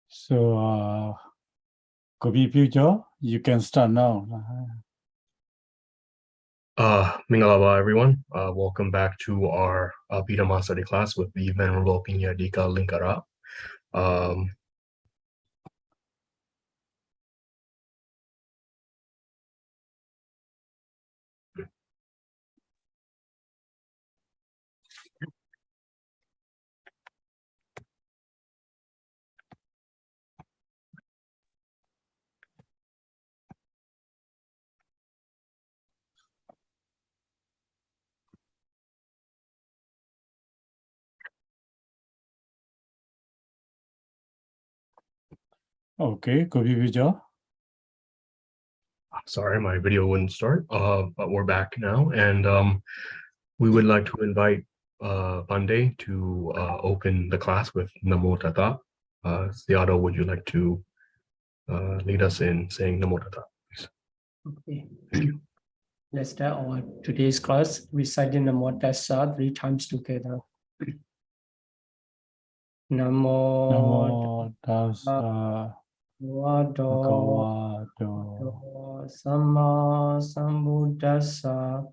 So, Gopi Pujo, you can start now. Mingalaba, everyone. Welcome back to our Abhidhamma study class with the Venerable Pinyadika Linkara. Okay, Gopi Pujo. Sorry, my video wouldn't start, but we're back now. And we would like to invite Pandey to open the class with Namo Tassa. Siado, would you like to lead us in saying Namo Tassa, please? Okay. Let's start our today's class reciting Namo Tassa 3 times together. Namo Tassa Bhagavato Samma Sambuddhassa.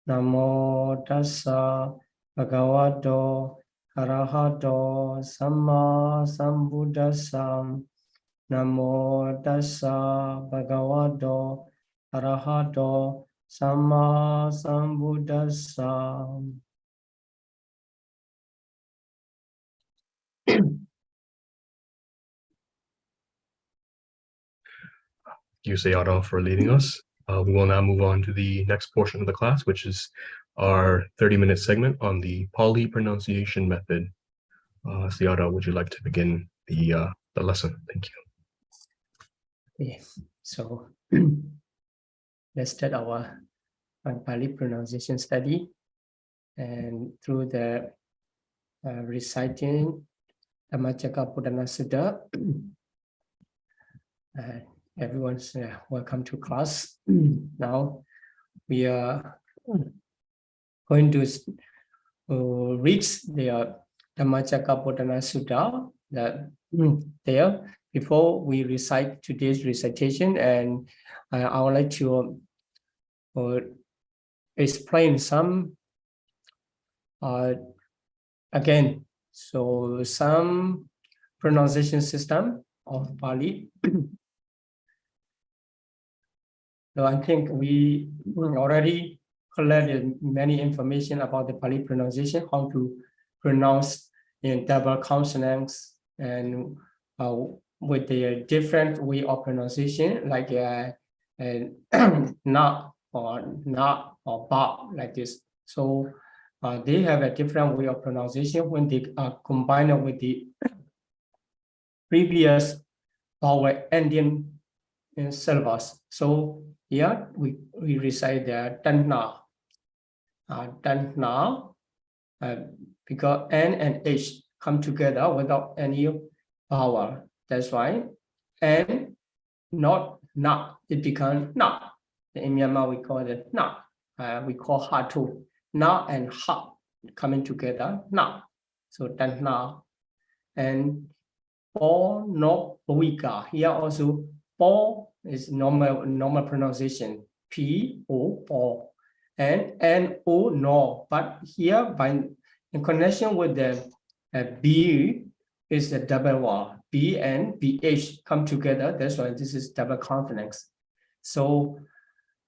Namo Tassa Bhagavato Arahato Samma Sambuddhassa. Namo Tassa Bhagavato Arahato Samma Sambuddhassa. You, Sayadaw, for leading us. We will now move on to the next portion of the class, which is our 30-minute segment on the Pāļi pronunciation method. Sayadaw, would you like to begin the lesson? Thank you. Okay, so let's start our Pāļi pronunciation study, and through the reciting Dhammacakkappavattana Sutta. Everyone's welcome to class. Now we are going to read the Dhammacakkappavattana Sutta there before we recite today's recitation, and I would like to explain some again. So some pronunciation system of Pāļi. So I think we already collected many information about the Pāļi pronunciation, how to pronounce in double consonants, and with the different way of pronunciation, like na or ba, like this. So they have a different way of pronunciation when they are combined with the previous vowel ending in syllables. So here we recite the tanna, because N and H come together without any vowel. That's why N, not na, it becomes na. In Myanmar we call it na. We call ha too. Na and ha coming together, na. So tanna. And po no boika. Here also po is normal pronunciation. P O po, and N O no. But here, in connection with the B, is the double vowel. B and BH come together. That's why this is double consonants. So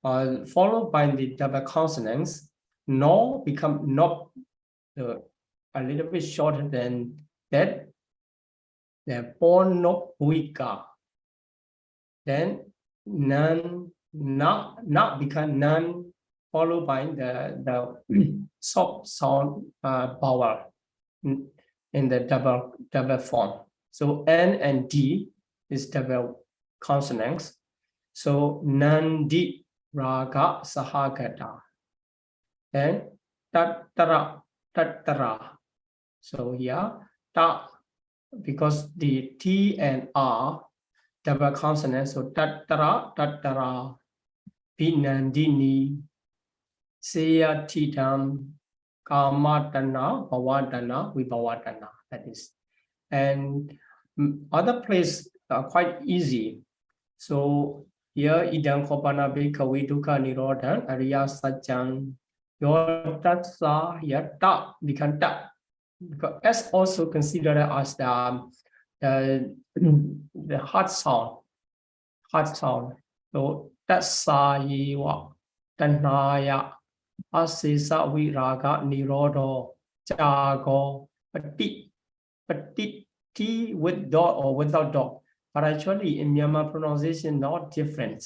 followed by the double consonants, no become not a little bit shorter than that. The po no boika. Then none, not become none, followed by the soft sound vowel in the double form. So N and D is double consonants. So nandi raga sahagata. Then tattara. So here ta, because the T and R double consonants, so tattara, pinandini, seyatitam, kamatana, bhavatana, vibhavatana, that is. And other place are quite easy. So here, idam kopana bhikkhave dukkha nirodhan ariya sajjang your tatsa here ta become ta. Because S also considered as the hard sound. So tatsa yiwa tanhaya asisa viraga nirodo jago Paṭipatti with dot or without dot. But actually in Myanmar pronunciation not different.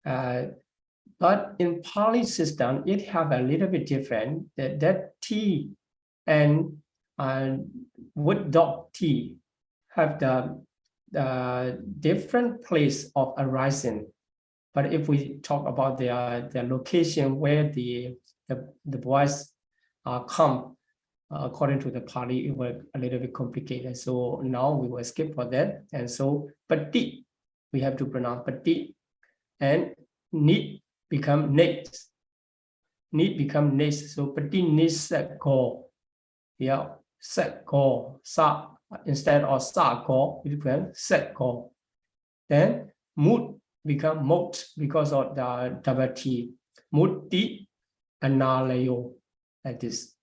But in Pāli system it have a little bit different. That T and with dot T have the different place of arising. But if we talk about the location where the voice come, according to the Pāli, it was a little bit complicated. So now we will skip for that. And so Pati, we have to pronounce Pati, and Nit become Nate. Nit become Nate. So Pati Nit set go. Yeah, set go. Sa instead of sa go, it becomes set go. Then Mut become Mot because of the double T. Mutti Analayo, like this.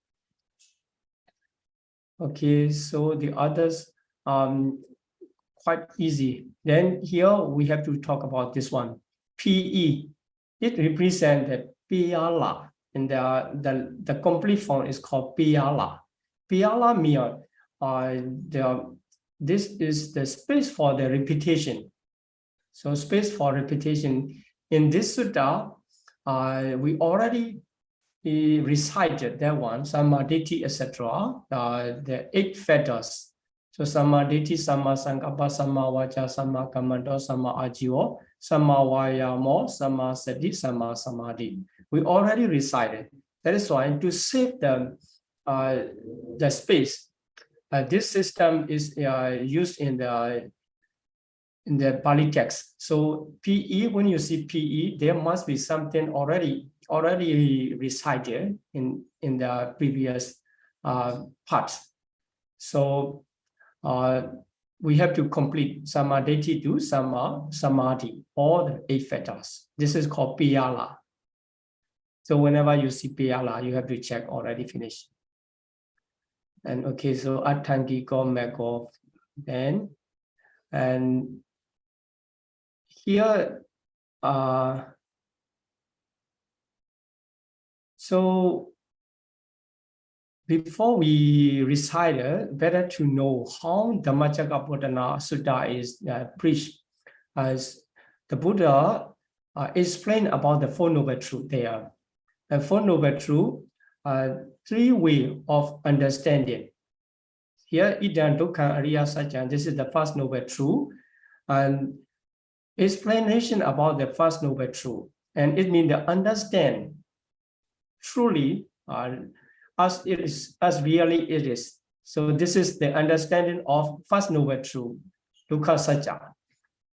Okay, so the others quite easy. Then here we have to talk about this one. PE. It represents the Pāla, and the complete form is called Pāla. Pāla means this is the space for the repetition. So space for repetition. In this sutta, we already recited that one, Sammaditthi, etc. The 8 fetters. So Sammaditthi, Samma Sankappa, Samma Vaca, Samma Kammanto, Samma Ajivo, Samma Vayamo, Samma Sati, Samma Samadhi. We already recited. That is why to save the space, this system is used in the Pāli text. So PE, when you see PE, there must be something already recited in the previous parts. So we have to complete Sammaditthi to Samma Samadhi, all the 8 fetters. This is called Pāla. So whenever you see Pāla, you have to check already finished. And okay, so Attangiko Meko then, and here, so before we recite it, better to know how Dhammacakkappavattana Sutta is preached. As the Buddha explained about the Four Noble Truths there. The Four Noble Truths, 3 ways of understanding. Here, Idam Dukkha Ariya Sajjang, this is the first Noble Truth. And explanation about the first Noble Truth. And it means to understand truly as it is, as really it is. So this is the understanding of first Noble Truth, Dukkha Sajja.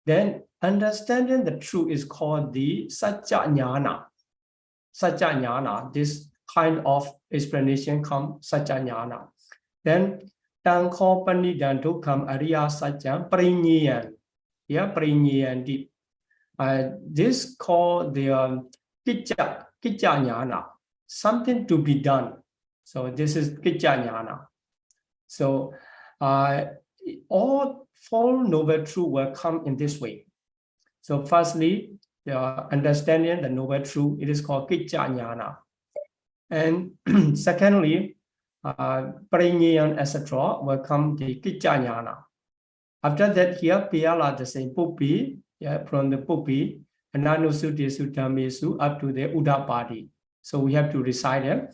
Then understanding the truth is called the Sajja Jnana. Sajja Jnana, this kind of explanation comes Sajja Jnana. Then Tangko Panidam Dukkham Ariya Sajjam Parinyayan. Yeah, Parinyayan. This called the Kicca Jnana, something to be done. So this is Kicca Jnana. So all 4 Noble Truths will come in this way. So firstly, the understanding the Noble Truth, it is called Kicca Jnana. And secondly, Parinyayan, etc. will come the Kicca Jnana. After that, here, Pāla the same Pupi, yeah, from the Pupi, and Nanusuti Sutamesu up to the Uddapadi. So we have to recite them.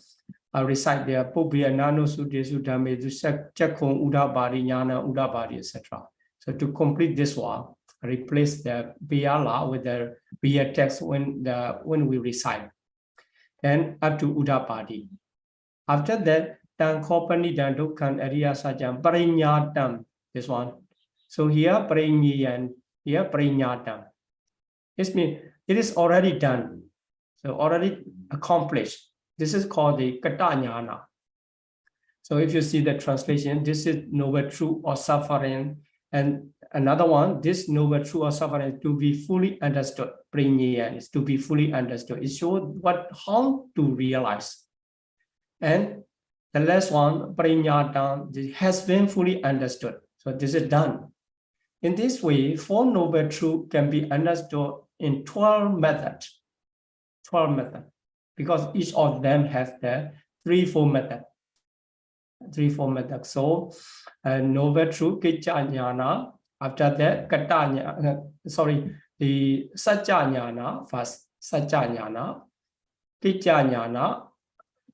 Recite the Pupi and Nanusuti Sutamesu, Chakung, Uddapadi, Jnana, Uddapadi, etc. So to complete this one, replace the Pāla with the real text when we recite. Then up to Uddapadi. After that, Tangko Panidam Dukkham Ariya Sajjam Parinyatam, this one. So here, Parinyayan, here, Parinyatam. This means it is already done. So already accomplished. This is called the Katta Jnana. So if you see the translation, this is Noble Truth or suffering And another one, this noble truth or suffering to be fully understood. Prinya is to be fully understood. It shows how to realize. And the last one, Parinyata, has been fully understood. So this is done. In this way, 4 noble truths can be understood in 12 methods. 12 methods. Because each of them has the 3-4 method. 3-4 methods. So noble truth, Kicca Jnana. After that, Kata Jnana, the Satya Jnana first. Satya Jnana, Kicca Jnana,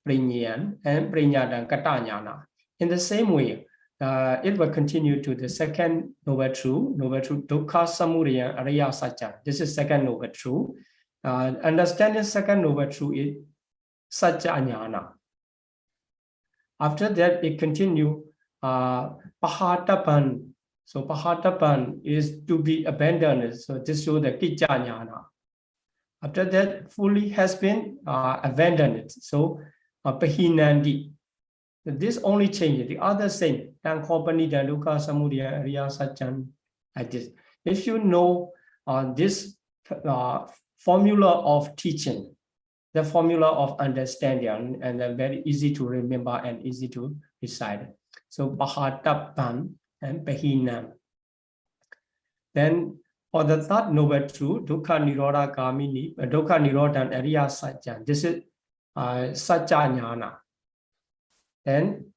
Prinyan, and Prinyadan Kata Jnana. In the same way, it will continue to the second noble truth, Dukkha Samudaya Ariya Satya. This is second noble truth. Understanding second noble truth is Satya Jnana. After that, it continue Pahatapan. So Pahatapan is to be abandoned. So this shows the Kicca Jnana. After that, fully has been abandoned. So Pahinandi. This only changes. The other same. Tankopani, Daluka, Samudaya, Ariya, Satchan, like this. If you know this formula of teaching, the formula of understanding, and then very easy to remember and easy to recite. So Pahatapan and Pahinam. Then for the third noble truth, Dukkha Nirodha Kamini, Dukkha Nirodha and Ariya Satchan. This is Satya Jnana. Then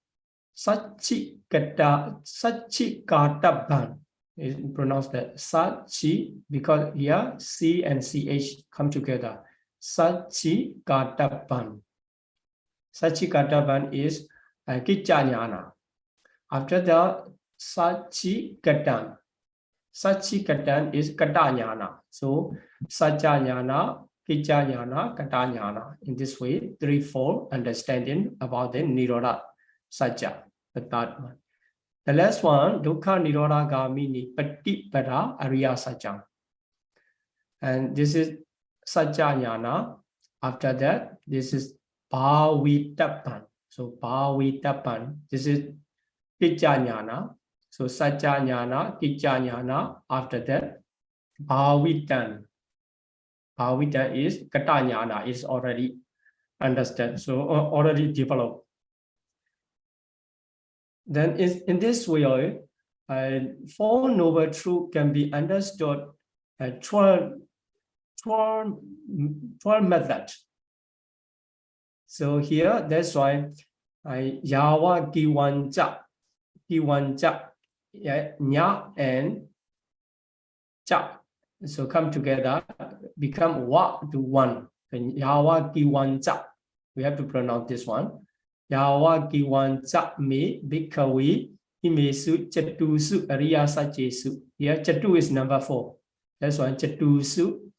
Satchikataban is pronounced that Sachi, because here C and CH come together. Satchikataban. Satchikataban is Kicca Jnana. After that, Satchikatan. Satchikatan is Kata Jnana. So Satya Jnana, Kicca Jnana, Kata Jnana. In this way, 3-4 understanding about the Nirodha Satya, the third one. The last one, Dukkha Nirodha Gamini, Paṭivedha Ariya Satya. And this is Satya Jnana. After that, this is Bhavitapan. So Bhavitapan, this is Kicca Jnana. So Satya Jnana, Kicca Jnana. After that, Bhavitan. Bhavitan is Kata Jnana, is already understood, so already developed. Then in this way, 4 noble truths can be understood 12 methods. So here, that's why Yawa Kiwanja, Nya and Cha. So come together, become Wa to 1. And Yawa Kiwanja. We have to pronounce this one. Yawa Kiwanja me Bhikkhave Imesu Chatusu Ariya Satchesu. Here Chatu is number 4. That's why Chatusu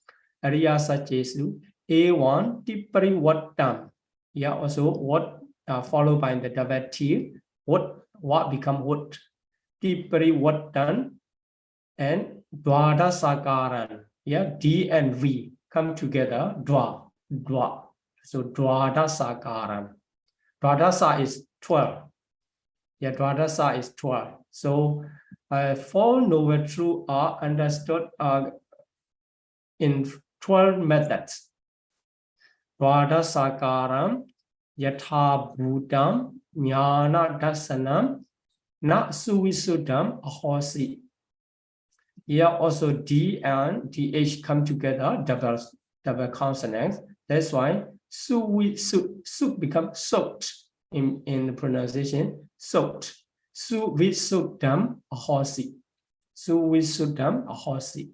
Ariya Satchesu. A1 Tiparivattam. Here also what followed by the double T. What become what? Tiparivattam and Dwada Sakaran. Yeah, D and V come together. Dwa. So Dwada Sakaran. Dwadasa is 12. Yeah, Dwadasa is 12. So 4 noble truths are understood in 12 methods. Dwada Sakaram, Yatha Bhutam, Jnana Dasanam, Na Suvisuddham Ahosi. Here also D and DH come together, double consonants. That's why su become soaked in the pronunciation, soaked. Suvisuddham ahosi. Suvisuddham ahosi.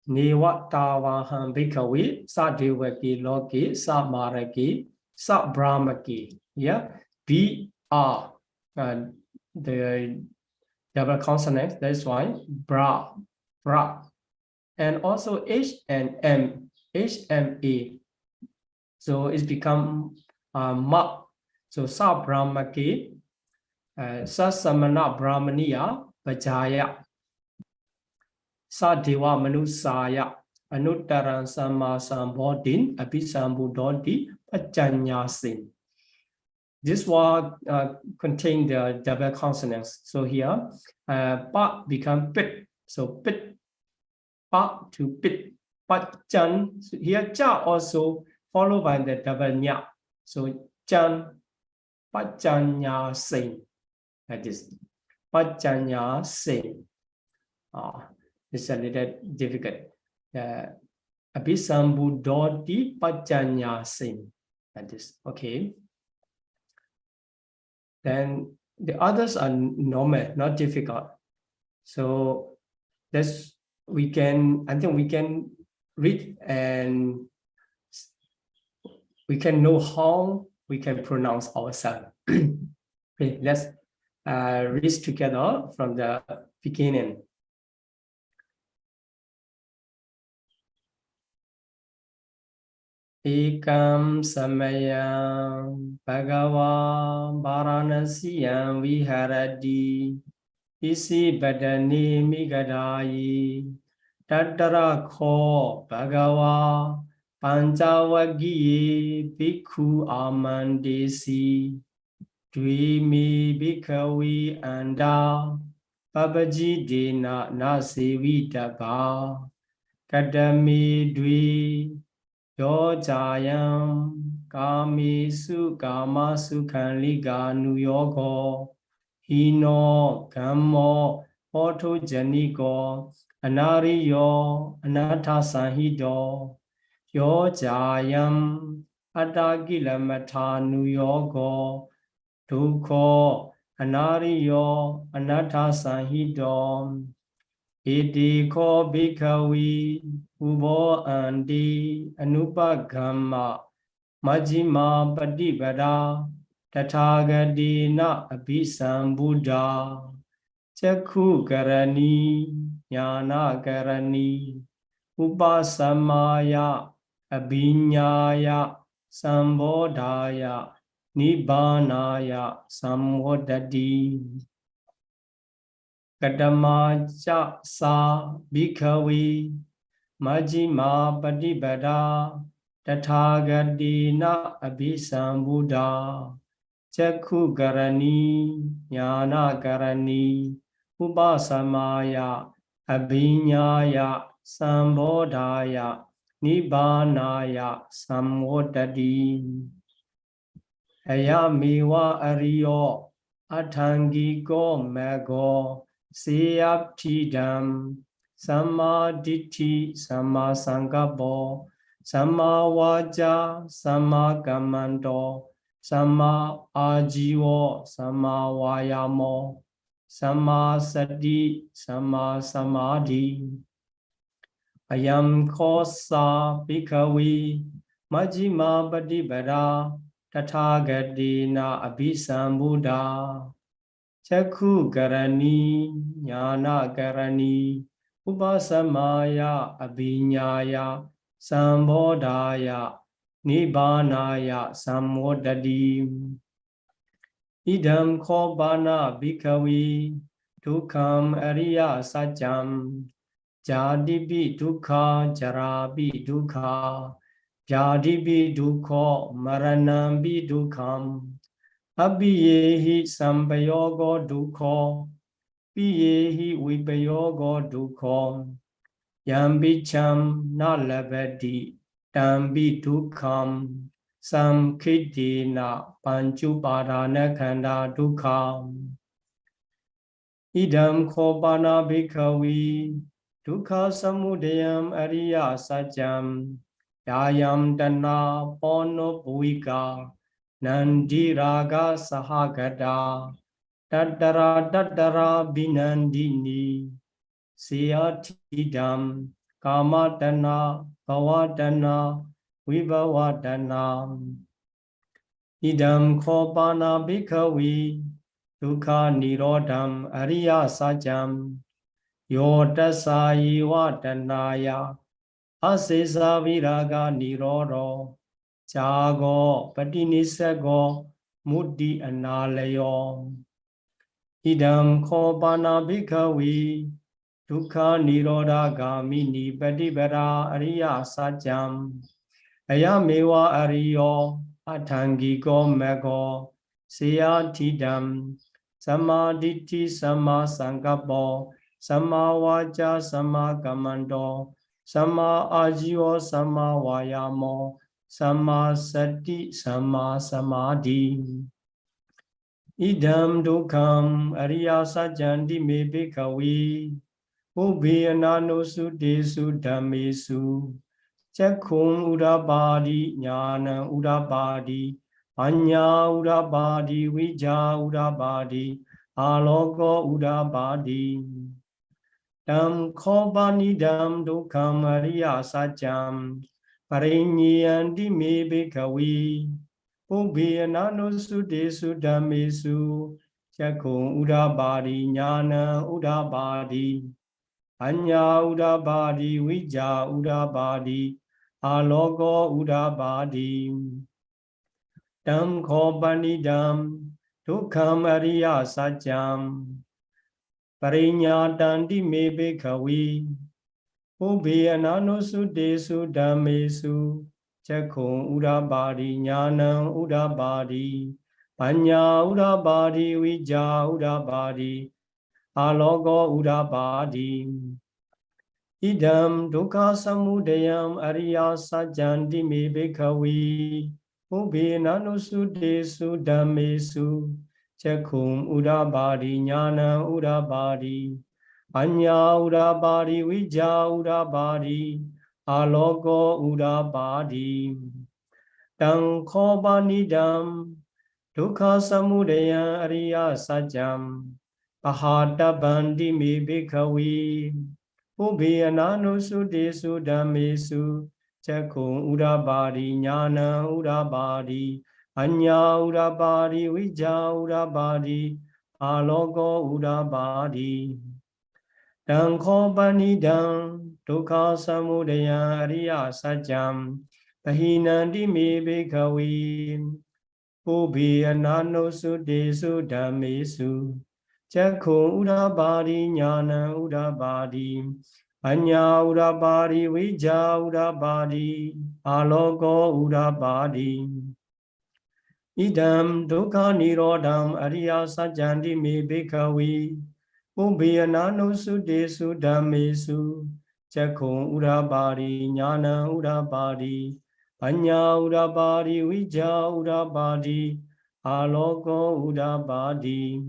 Neva tavaham bhikkhave sa devaki loki sa maraki sa brahmaki. Yeah, B R the double consonants. That's why bra. And also H and M, HMA. So it's become ma. So sa brahmaki, sa samana brahmaniya vajaya, sa deva manusaya, anuttaran sama sambodhin abhisambudhoti pajanyasin. this word contain the double consonants. So here, pa become pit. So pit, pa to pit, pachan. So here, cha also followed by the double nya. So chan, pachanya sing. Like this, pachanya sing. It's a little difficult. Abhisambudoti pachanya sing. Like this. Okay. Then the others are normal, not difficult. So that's I think we can read and we can know how we can pronounce ourselves. Okay, let's read together from the beginning. Ekam samayam bhagava varanasiyam viharati isi badani migadayi tattara kho bhagava pancavagiye bhikkhu amandesi dvimi bhikkhavi anda pabaji dena nasevitaba kadami dvi yo jayam kamisu kamasu kanliga nuyogo hino gammo photo janiko anariyo anatha sahido yo jayam atagilamatha nuyogo dukho anariyo anatha sahido Idiko bhikhavi ubo andi anupagamma majjhima paṭivedha tathagadena abhisambuddha chakku karani jnana karani upasamaya abhiññāya sambodhaya nibbānaya samvodati Kadama cha sa bhikhavi majjhima paṭivedha tathagadena abhisambuddha chakku karani jnana karani upasamaya abhiññāya sambodhaya nibbānaya samvodati ayamewa ariyo athangiko mago Seyaptidam Samma Ditti Samma Sankappo Samma Vaca Samma Kammanto Samma Ajivo Samma Vayamo Samma Sati Samma Samadhi Ayam Khosa Bhikhavi Majjhima Paṭivedha Tathagadena Abhisambuddha Chakku karani jnana karani upasamaya abhiññāya sambodhaya nibbānaya samvodati idam khobana bhikhavi dukkham ariya sajjam jadipi dukkha jarapi dukkha jadipi dukkha maranampi dukkham Abhiyehi sampayogo dukkho, piyehi vipayogo dukkho, yambicham nalabhati tambi dukkham, samkhitena panchupadana khanda dukkham. Idam khopana bhikhavi, dukkha samudayam ariya sajjam, yayam dana pono bhuika, Nandi raga sahagada tattara binandini siyatidam kamadana bhavadana vibhavadana idam khopana bhikhavi dukkha nirodham ariya sajjam yodasa yivadanaya asesa viraga nirodo Jago Patinisago Muddi Analayo Idam Khopana Bhikhavi Dukkha Nirodha Gamini Paṭivedha Ariya Sajjam Ayamewa Ariyo Athangiko Mago Seyatidam Samaditi Sama Sankapo Sama Vaja Sama Kamando Sama Ajiyo Sama Vayamo Sama Sati Sama Samadhi Idam Dukkam Ariya Sajandi Me Bhikkhave Ubhiyanano Sudesu Dhammesu Chakhum Udabadi Jnana Udabadi Anya Udabadi Vija Udabadi Aloka Udabadi Dam Khobanidam Dukkam Ariya Sajam Parinyanti Me Bhikkhave Ubhiyanano Sudesu Dhammesu Chakhum Udabadi Jnana Udabadi Anya Udabadi Vija Udabadi Aloka Udabadi Dam Khobanidam Dukkam Ariya Sajam Parinyatanti Me Bhikkhave Ubhiyanano Sudesu Dhammesu Chakhum Udabadi Jnana Udabadi Anya Udabadi Vija Udabadi Aloka Udabadi Idam Dukkha Samudayam Ariya Sajanti Me Bhikkhave Ubhiyanano Sudesu Dhammesu Chakhum Udabadi Jnana Udabadi Anya Udabadi Vija Udabadi Aloka Udabadi Dam Khobanidam Dukkha Samudaya Ariya Sajam Pahadabandi Me Bhikkhave Ubhiyanano Sudesu Dhammesu Chakhum Udabadi Jnana Udabadi Anya Udabadi Vija Udabadi Aloka Udabadi Dam Khobanidam Dukkha Samudaya Ariya Sajam Pahinanti Me Bhikkhave Ubhiyanano Sudesu Dhammesu Chakhum Udabadi Jnana Udabadi Anya Udabadi Vija Udabadi Aloka Udabadi Idam Dukkha Nirodham Ariya Sajanti Me Bhikkhave Ubhiyanano Sudesu Dhammesu Chakhum Udabadi Jnana Udabadi Anya Udabadi Vija Udabadi Aloka Udabadi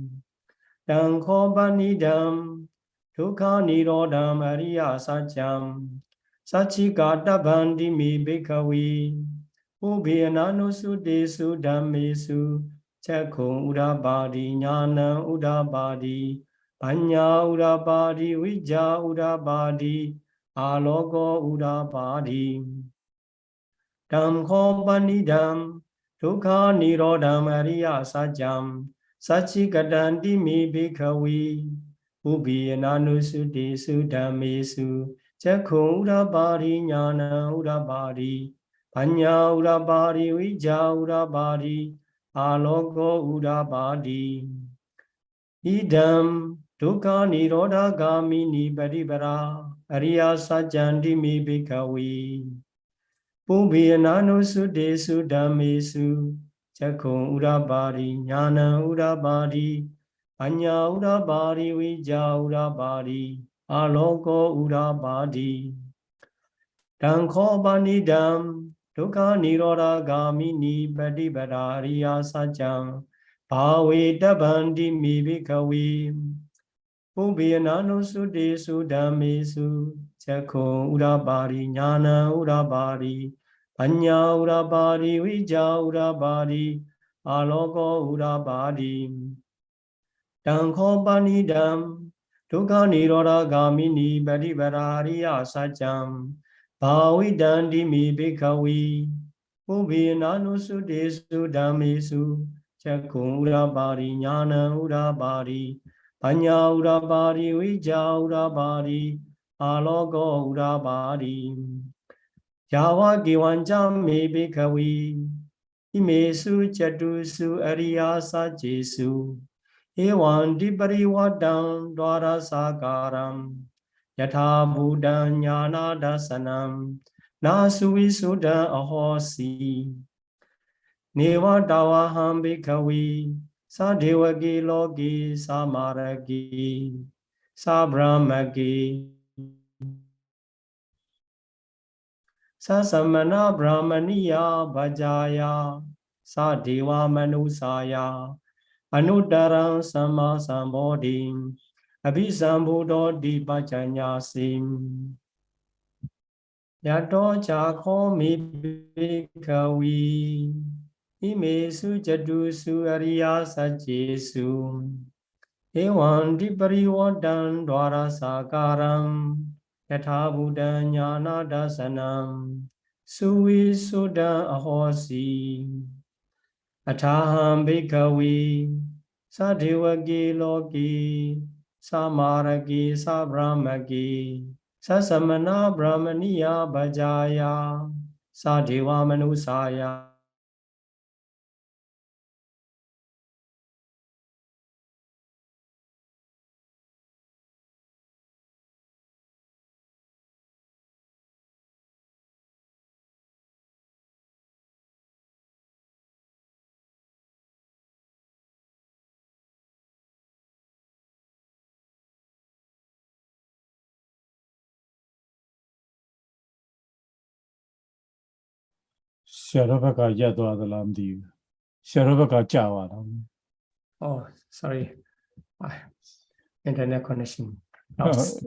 Dam Khobanidam Dukkha Nirodham Ariya Sajam Sachikattabhandi Me Bhikkhave Ubhiyanano Sudesu Dhammesu Chakhum Udabadi Jnana Udabadi Anya Udabadi Vija Udabadi Aloka Udabadi Dam Khobanidam Dukkha Nirodham Ariya Sajam Sachikattanti Me Bhikkhave Ubhiyanano Sudesu Dhammesu Chakhum Udabadi Jnana Udabadi Anya Udabadi Vija Udabadi Aloka Udabadi Idam Dukkha Nirodha Gamini Paṭivedha Ariya Sajanti Me Bhikkhave Ubhiyanano Sudesu Dhammesu Chakhum Udabadi Jnana Udabadi Anya Udabadi Vija Udabadi Aloka Udabadi Dam Khobanidam Dukkha Nirodha Gamini Paṭivedha Ariya Sajam Bhavedabhandi Me Bhikkhave Ubhiyanano Sudesu Dhammesu Chakhum Udabadi Jnana Udabadi Anya Udabadi Vija Udabadi Aloka Udabadi Dam Khobanidam Dukkha Nirodha Gamini Paṭivedha Ariya Sajam Bhavedabhandi Me Bhikkhave Ubhiyanano Sudesu Dhammesu Chakhum Udabadi Jnana Udabadi Anya Udabadi Vija Udabadi Aloka Udabadi Java Givancha Me Bhikkhave Imesu Chatusu Ariya Sajesu Evan Dipariwadam Dwara Sakaram Yatha Buddham Jnana Dasanam Nasu Visuddha Ahosi Neva Dawaham Bhikkhave Sadevaki Loki Samaraki Sabramaki Sasamana Brahmaniya Bhajaya Sadeva Manusaya Anuttaram Sama Sambodhi Abhisambuddho Dipajanyasim Yato Chakho Mi Bhikkhave Imesu Jadusu Arya Sajesu Ewan Dipariwadan Dwara Sakaram Yatha Buddha Jnana Dasanam Suvi Sudha Ahosi Ataham Bhikkhave Sadevaki Loki Samaraki Sabramaki Sasamana Brahmaniya Bhajaya Sadeva Manusaya Sharabaka Yadwa the Lamdi. Sharabaka Java. Oh, sorry. Internet connection. Lost.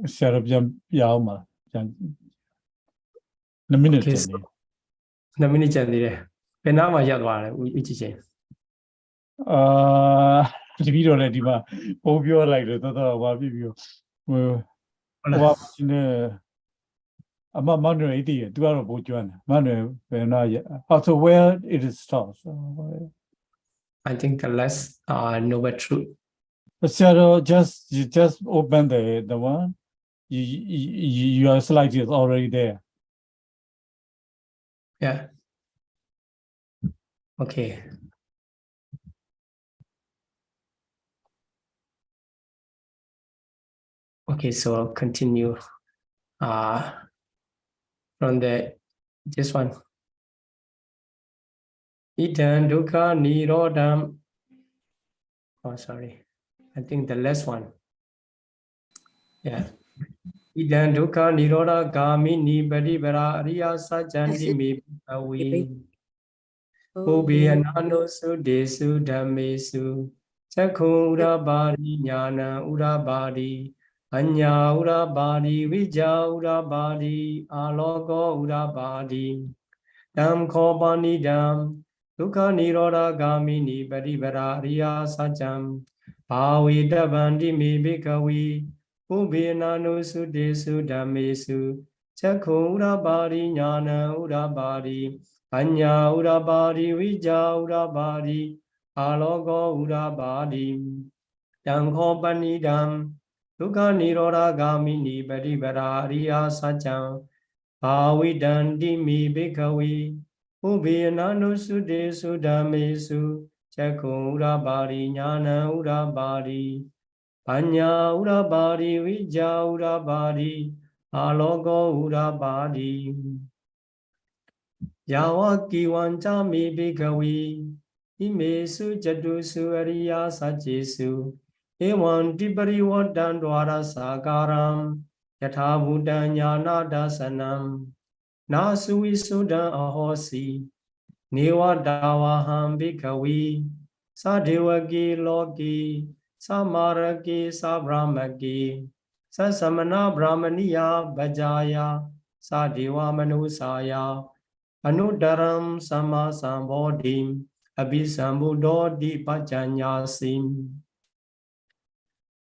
Sharabjam Yama. A minute. Okay, so the minute there. Penama Yadwara, which is To be already, hope you are like the other you. I'm a manual idea. Do I about you? Manuel, also where it starts. I think the less noble truth. Shadow, you just open the one. Your slide is already there. Yeah. Okay. Okay, so I'll continue from this one. Itan dukkha nirodham. Oh, sorry. I think the last one. Yeah. Idan dukkha nirodha gamini Paṭipatti ariya sajjanti me bhikkhave Ubhiyanano desu dhammesu Chakkhun urabadi jnana urabadi Anya urabadi vijja urabadi Aloka urabadi Dham khopani dham Dukkha nirodha gamini Paṭipatti ariya sajjam Bhavidabandi me bhikkhave Ubhiyanano desu dhammesu Chakkhun urabadi jnana urabadi Anya urabadi vijja urabadi Aloka urabadi Dham khopani dham Dukkha nirodha gamini Paṭipatti ariya sajjam Bhavidandi me bhikkhave Ubhiyanano desu dhammesu Chakkhun urabadi jnana urabadi Anya urabadi vijja urabadi Aloka urabadi Yawaki wancha me bhikkhave Imesu jadusu ariya sajesu Ewan dipariwadan dwara sakaram Yatha Buddha jnana dasanam Nasuvi sudha ahosi Neva dawaham bhikkhave Sadevaki loki Samaraki sabramaki Sasamana brahmaniya bhajaya Sadeva manusaya Anuttaram sama sambodhi Abhisambuddho dipajanyasim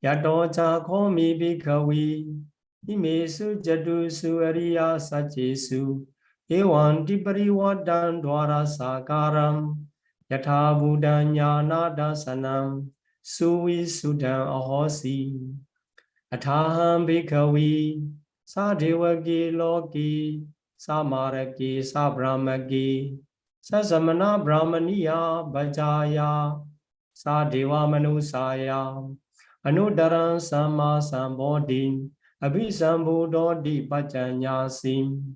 Yato chakho mi bhikkhave Imesu jadusu ariya sajesu Ewan dipariwadan dwara sakaram Yatha Buddha jnana dasanam Suvi sudha ahosi Ataham bhikkhave Sadevaki loki Samaraki sabramaki Sasamana brahmaniya bhajaya Sadeva manusaya Anuttaram sama sambodhi Abhisambuddho dipajanyasim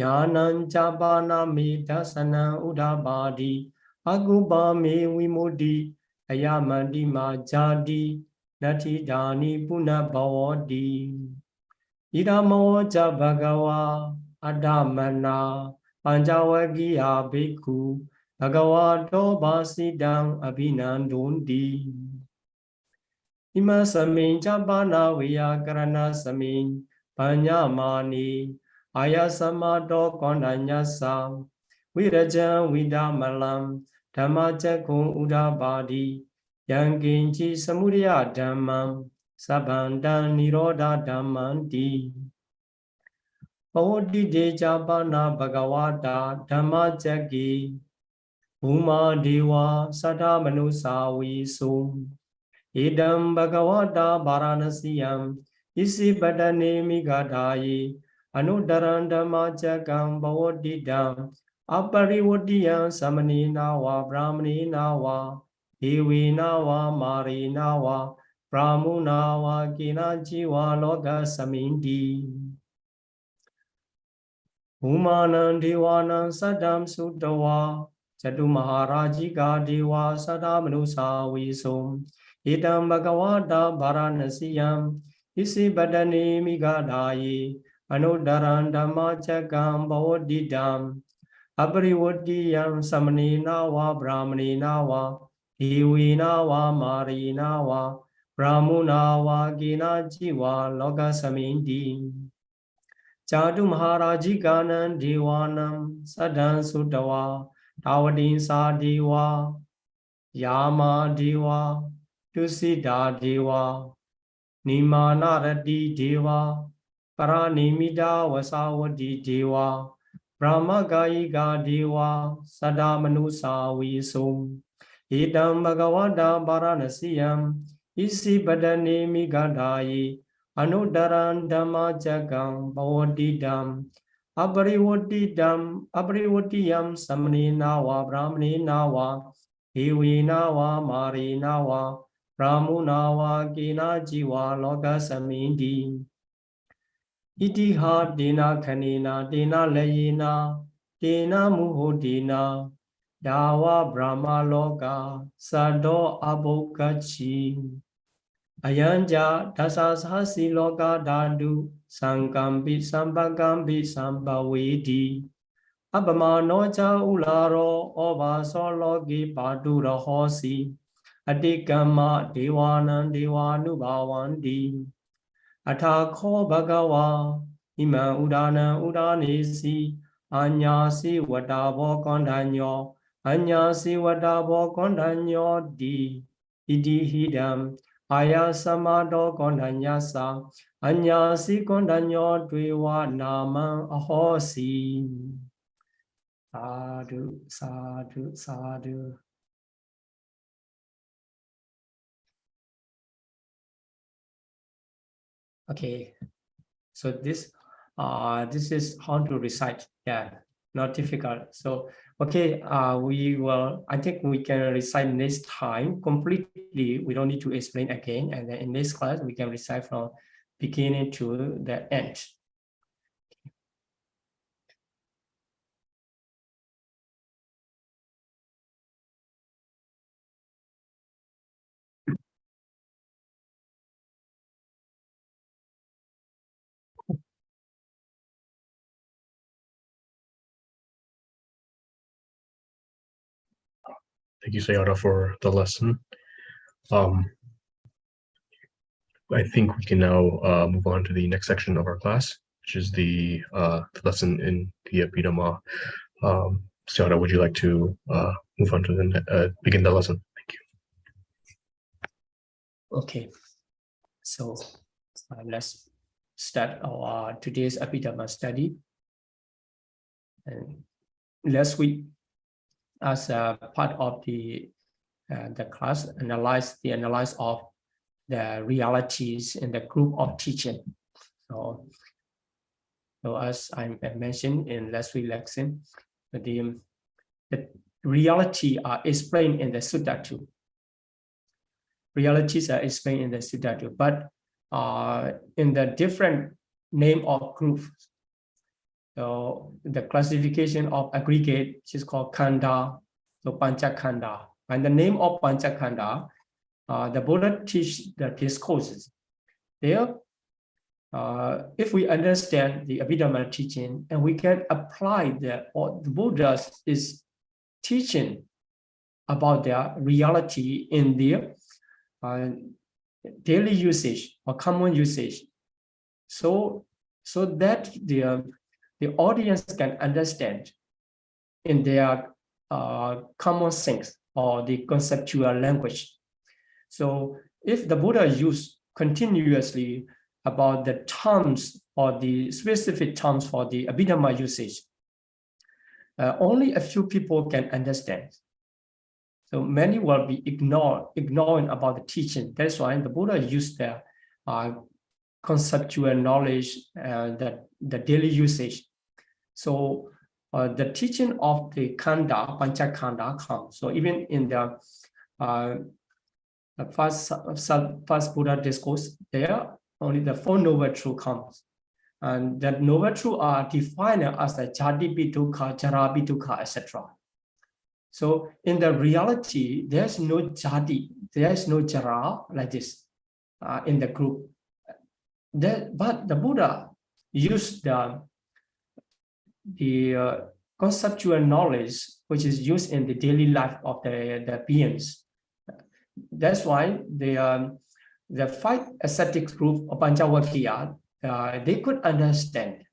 Jnanam Japana me dasana udabadi Aguba me vimudi Ayamandi ma jadi Nati dani puna bhavadi Idamo ja bhagava Adamana Panjavagiya bhikkhu Bhagavato basidam abhinandondi Ima samin Japana viyakarana samin Panyamani Ayasamato kondanyasa Virajan vidamalam Dhammajakun udabadi Yanginchi samudaya dhammam Sabandhan nirodha dhammanti Bhavati de Japana bhagavata dhammajaki Bhuma deva sada manusa visu Idam bhagavata varanasiyam Isi badane migadhaye Anudaran dhammajakam bhavatidam Aparivodiyam samanina va brahmanina va Devina va marina va Brahmuna va kina jiva loka samindi Umanam devanam sadam sudava Chatu maharajika deva sada manusa visum Idam bhagavata varanasiyam Isi badane migadhaye Anudaran dhammajakam bhavatidam Aparivodiyam samanina va brahmanina va Devina va marina va Brahmuna va kina jiva loka samindi Chadu Maharajikanan Devanam Sadan Sudava Tawadin Sa Deva Yama Deva Tusida Deva Nimanarati Deva Paranimida Vasavati Deva Brahmagayika Deva Sadamanusa Visum Idam Bhagavata Varanasiyam Isi Badane Migadhaye Anudaran Dhammajakam Bhavatidam Aparivodiyam Samanina va Brahmanina va Devina va Marina va Brahmuna va Kina Jiva Loka Samindi Itiha Dena Khanina Dena Layina Dena Muhodina Yava Brahma Loka Sado Abokachi Ayanja dasa sahasi loka dadu sankampi sampakampi sampavedi Abhamanocha ularo oba sologi padura hosi Adikama devanam devanubhavandi Athakho bhagava ima udana udanesi Anyasi wadabo kondanyo Anyasi wadabo kondanyo di Idihidam Aya samado kondanyasa Anyasi kondanyo dwewa nama ahosi Sadhu, sadhu, sadhu. Okay, so this is how to recite. Yeah, not difficult. So okay, we will. I think we can recite next time completely. We don't need to explain again. And then in this class, we can recite from beginning to the end. Thank you, Sayadaw, for the lesson. I think we can now move on to the next section of our class, which is the lesson in the Abhidhamma. Sayadaw, would you like to move on to begin the lesson? Thank you. Okay, so let's start our today's Abhidhamma study. And last week, as a part of the class, analyze of the realities in the group of teaching. So as I mentioned in last week's lesson, the reality are explained in the Sutta too. Realities are explained in the Sutta too, but in the different name of groups. So the classification of aggregate is called Khanda, so Panchakhanda. And the name of Panchakhanda, the Buddha teach the discourses. There, if we understand the Abhidhamma teaching and we can apply what the Buddha is teaching about their reality in their daily usage or common usage, so that the audience can understand in their common sense or the conceptual language. So if the Buddha used continuously about the terms or the specific terms for the Abhidhamma usage, only a few people can understand. So many will be ignoring about the teaching. That's why the Buddha used the conceptual knowledge and the daily usage. So the teaching of the Khanda, Panchakhanda comes. So even in the first Buddha discourse, there only the four noble truths comes. And that noble truths are defined as the Jati Dukkha, Jara Dukkha, etc. So in the reality, there's no Jati, there's no Jara like this in the group. But the Buddha used the conceptual knowledge which is used in the daily life of the beings. That's why the five ascetic group of Panchavakya, they could understand.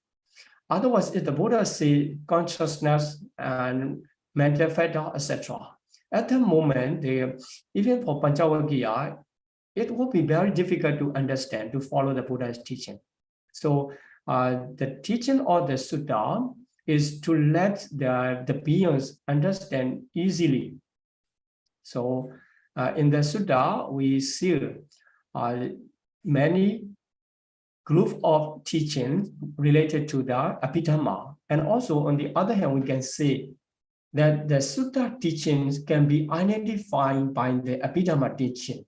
Otherwise, if the Buddha say consciousness and mental factor, etc., at the moment, even for Panchavakya, it will be very difficult to understand, to follow the Buddha's teaching. So the teaching of the Sutta is to let the beings understand easily. So in the Sutta, we see many group of teachings related to the Abhidhamma. And also on the other hand, we can say that the Sutta teachings can be identified by the Abhidhamma teaching,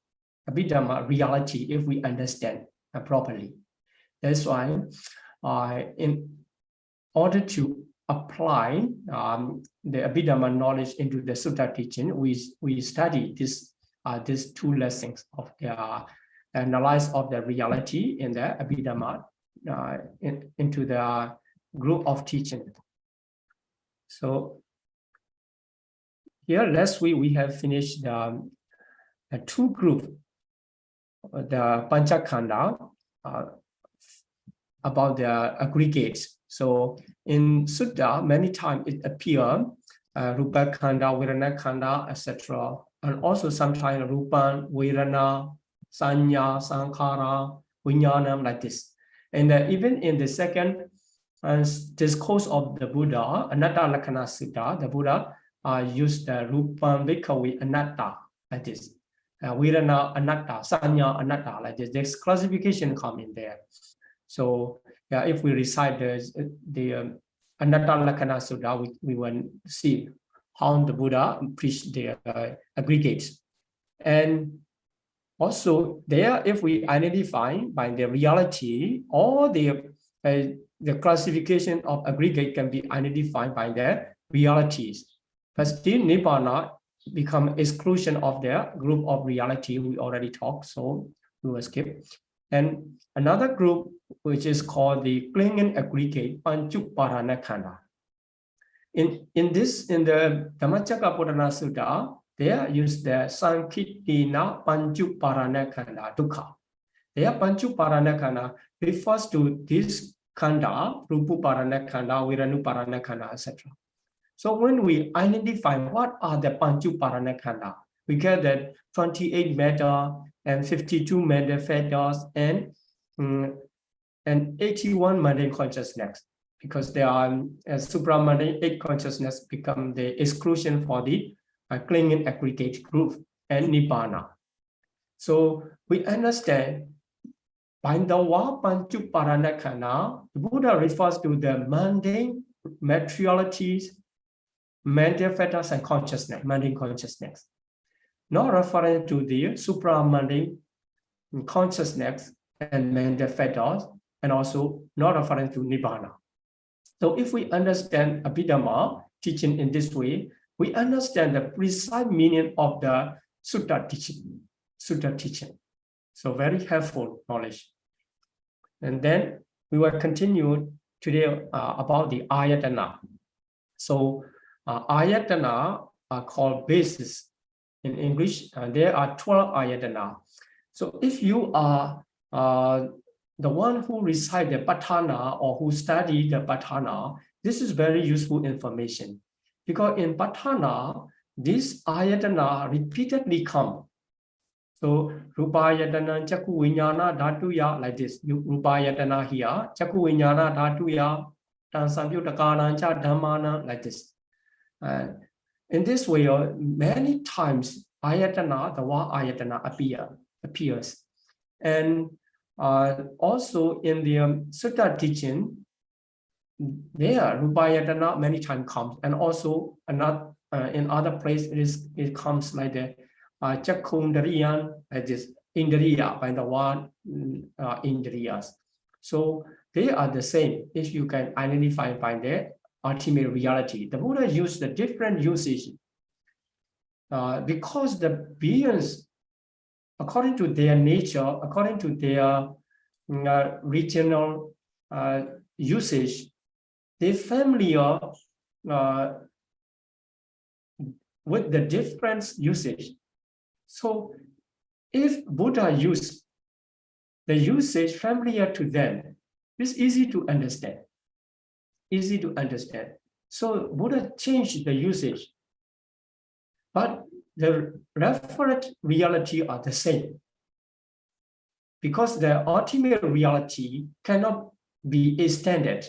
Abhidhamma reality, if we understand properly. That's why in order to apply the Abhidhamma knowledge into the Sutta teaching, we study these two lessons of the analysis of the reality in the Abhidhamma into the group of teaching. So here last week we have finished the two groups, the Panchakhanda, about the aggregates. So in Sutta, many times it appears Rupa Khanda, Vedana Khanda, etc. And also sometimes Rupa, Vedana, Sanya, Sankhara, Vijnana, like this. And even in the second discourse of the Buddha, Anatta Lakkhana Sutta, the Buddha used the Rupa Bhikkhave Anatta, like this. Vedana Anatta, Sanya Anatta, like this. This classification come in there. So yeah, if we recite the Anatta Lakkhana Sutta, we will see how the Buddha preached the aggregates. And also there, if we identify by the reality, or the classification of aggregate can be identified by the realities. But still Nibbana become exclusion of the group of reality we already talked, so we will skip. And another group which is called the clinging aggregate, Panchuparana Khanda. In the Dhammacakkappavattana Sutta, they use the Sankittina Panchuparana Khanda Dukkha. Their Panchuparana Khanda refers to this Khanda, Rupuparana Khanda, Viranuparana Khanda, etc. So when we identify what are the Panchuparana Khanda, we get that 28 metta and 52 metta factors and 81 mundane consciousness, because there are supramundane 8 consciousness become the exclusion for the clinging aggregate group and Nibbana. So we understand by the word Panchuparana Khanda, the Buddha refers to the mundane materialities, mental factors, and consciousness, mundane consciousness, not referring to the supramundane consciousness and mental factors, and also not referring to Nibbana. So if we understand Abhidhamma teaching in this way, we understand the precise meaning of the sutta teaching. So very helpful knowledge. And then we will continue today about the ayatana. So ayatana are called bases in English. There are 12 ayatana. So if you are the one who recite the Patthana or who study the Patthana, this is very useful information. Because in Patthana, this ayatana repeatedly come. So Rupayatana, Chakku Viññāna, Dhatuya, like this. Rupayatana here, Chakku Viññāna, Dhatuya, Tansamyutakana, Dhammana, like this. In this way, many times ayatana, the word ayatana appears. And also in the sutta teaching, there Rupayatana many times comes, and also another in other places it comes like the Chakkhundariyan, like this Indriya, by the word Indriyas. So they are the same if you can identify by their ultimate reality. The Buddha used the different usage because the beings, according to their nature, according to their regional usage, they're familiar with the different usage. So if Buddha used the usage familiar to them, it's easy to understand. Easy to understand. So Buddha changed the usage, but the referent reality are the same. Because the ultimate reality cannot be extended.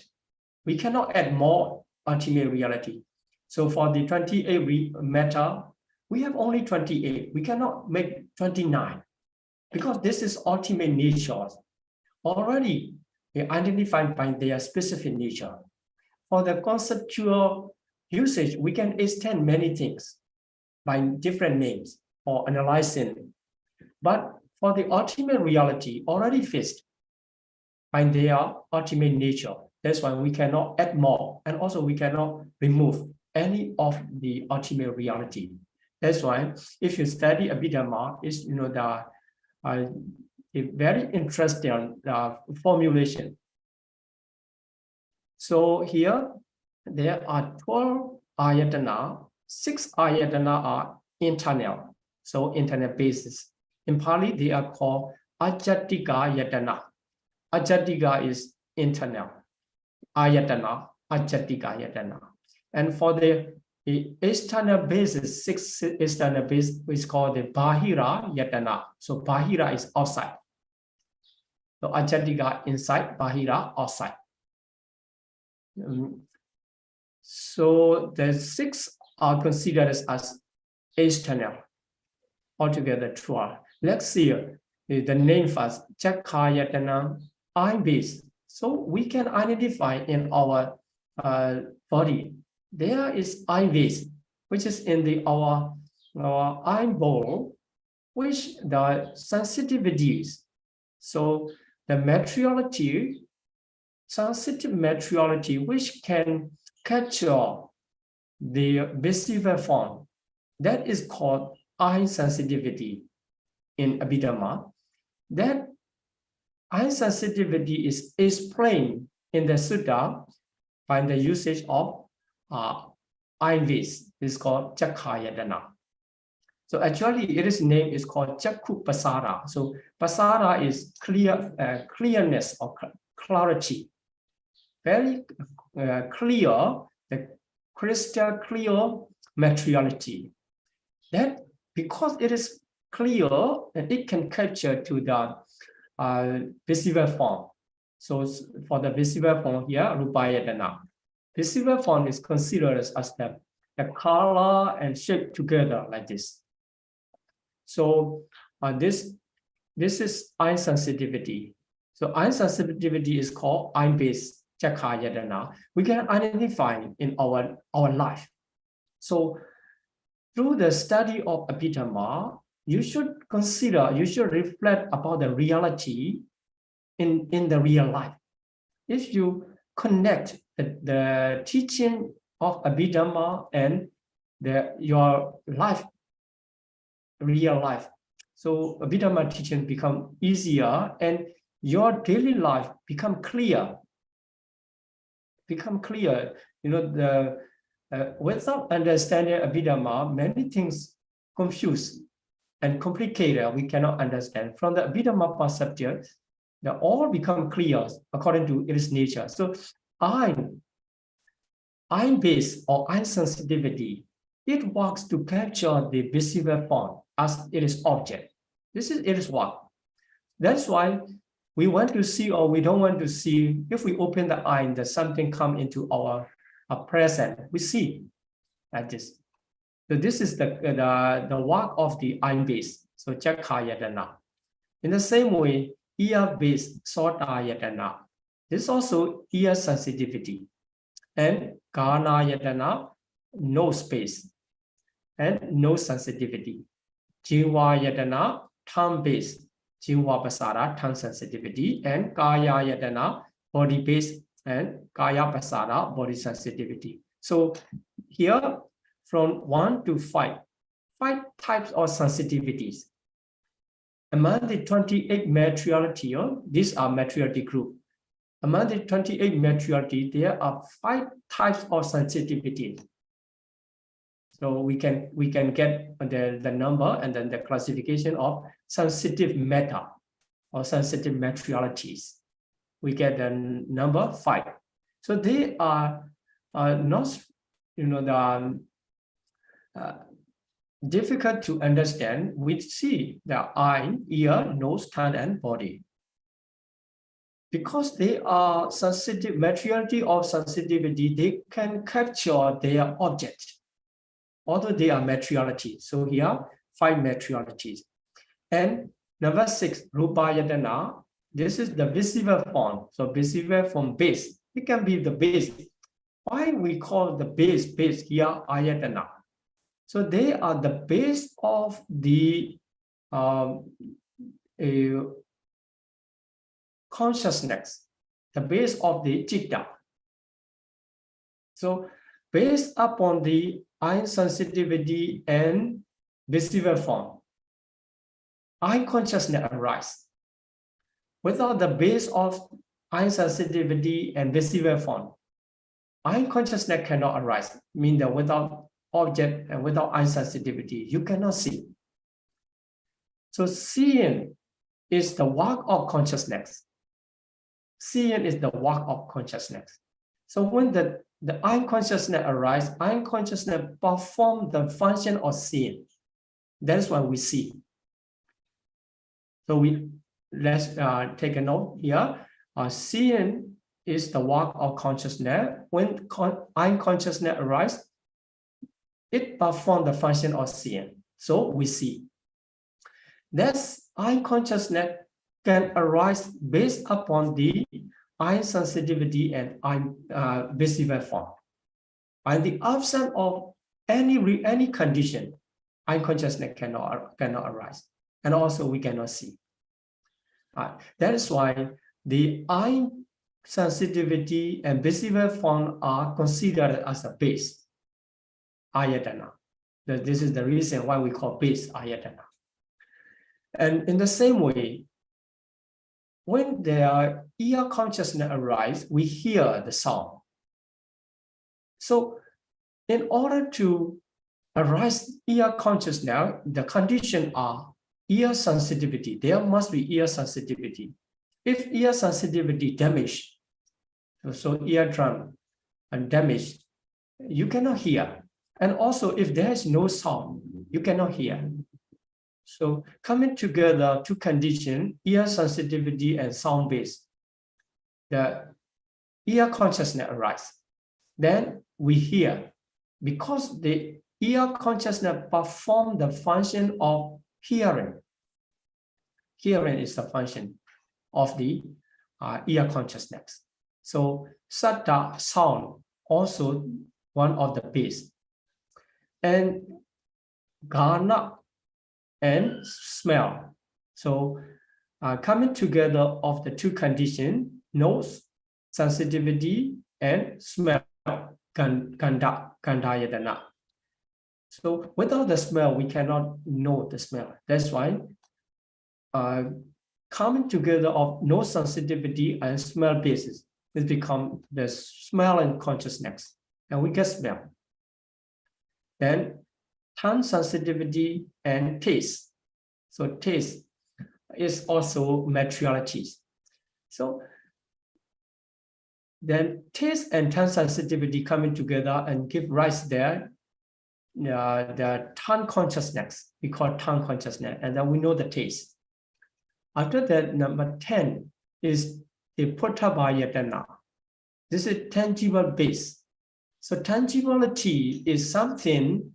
We cannot add more ultimate reality. So for the 28 metta, we have only 28. We cannot make 29 because this is ultimate nature. Already they identified by their specific nature. For the conceptual usage, we can extend many things by different names or analyzing. But for the ultimate reality, already fixed by their ultimate nature. That's why we cannot add more, and also we cannot remove any of the ultimate reality. That's why if you study Abhidhamma, it's the a very interesting formulation. So here there are 12 ayatana, 6 ayatana are internal, so internal basis. In Pāli, they are called Ajjatika Yatana. Ajjatika is internal. Ayatana, Ajjatika Yatana. And for the external basis, 6 external basis is called the Bahira Yatana. So Bahira is outside. So Ajjatika inside, Bahira outside. So the 6 are considered as external. Altogether 12. Let's see the name first, Chakkayatana, eye base. So we can identify in our body, there is eye base, which is in our eyeball, which the sensitivities. So the materiality, sensitive materiality, which can capture the visible form, that is called eye sensitivity in Abhidhamma. That eye sensitivity is explained in the sutta by the usage of eye base. It's called Chakkayatana. So actually, its name is called Chakku Pasara. So Pasara is clearness or clarity. Very clear, the crystal clear materiality. That because it is clear, it can capture to the visible form. So for the visible form here, Rupayatana. Visible form is considered as the color and shape together like this. So this is eye sensitivity. So eye sensitivity is called eye-based Chakkayatana. We can identify in our life. So through the study of Abhidhamma, you should reflect about the reality in the real life. If you connect the teaching of Abhidhamma and your life, real life. So Abhidhamma teaching become easier and your daily life become clear. You know, without understanding Abhidhamma, many things confuse and complicated. We cannot understand. From the Abhidhamma perspective, they all become clear according to its nature. So iron base or iron sensitivity, it works to capture the visible form as it is object. This is its work. That's why we want to see or we don't want to see. If we open the eye, there's something come into our present. We see like this. So this is the work of the eye base. So Chakkhayatana. In the same way, ear base Sotayatana. This is also ear sensitivity. And Karnayatana, nose base and nose sensitivity. Jivayatana, tongue base, Jiva Pasara, tongue sensitivity, and Kaya Yatana, body base, and Kaya Pasara, body sensitivity. So here, from 1 to 5 types of sensitivities. Among the 28 materiality, these are materiality group. Among the 28 materiality, there are 5 types of sensitivity. So we can get the number and then the classification of sensitive metta or sensitive materialities. We get the number 5. So they are not, difficult to understand. We see the eye, ear, nose, tongue, and body. Because they are sensitive, materiality of sensitivity, they can capture their object, although they are materiality. So here, 5 materialities. And number 6, Rupayatana. This is the visible form. So visible form base. It can be the base. Why we call the base here Ayatana? So they are the base of the consciousness, the base of the citta. So based upon the eye sensitivity and visible form, eye consciousness arises. Without the base of eye sensitivity and visible form, eye consciousness cannot arise. Meaning that without object and without eye sensitivity, you cannot see. So seeing is the work of consciousness. Seeing is the work of consciousness. So when the eye consciousness arises, eye consciousness performs the function of seeing. That's why we see. So let's take a note here. Seeing is the work of consciousness. When eye consciousness arises, it performs the function of seeing. So we see. Thus, eye consciousness can arise based upon the eye sensitivity and eye visible form. In the absence of any condition, eye consciousness cannot arise, and also we cannot see. That is why the eye sensitivity and visible form are considered as a base, ayatana. This is the reason why we call base ayatana. And in the same way, when the ear consciousness arises, we hear the sound. So in order to arise ear consciousness, the conditions are ear sensitivity. There must be ear sensitivity. If ear sensitivity damaged, so eardrum and damaged, you cannot hear. And also if there is no sound, you cannot hear. So coming together two conditions, ear sensitivity and sound base, the ear consciousness arises. Then we hear, because the ear consciousness performs the function of hearing. Hearing is the function of the ear consciousness. So satta, sound, also one of the base. And ghana and smell. So coming together of the two conditions, nose sensitivity and smell, Gandhayatana. So without the smell, we cannot know the smell. That's why coming together of no sensitivity and smell basis, it become the smell and consciousness, and we can smell. Then tongue sensitivity and taste. So taste is also materialities. So then taste and tongue sensitivity coming together and give rise there the tongue consciousness. We call tongue consciousness, and then we know the taste. After that, number 10 is the Paṭipatti. This is tangible base. So tangibility is something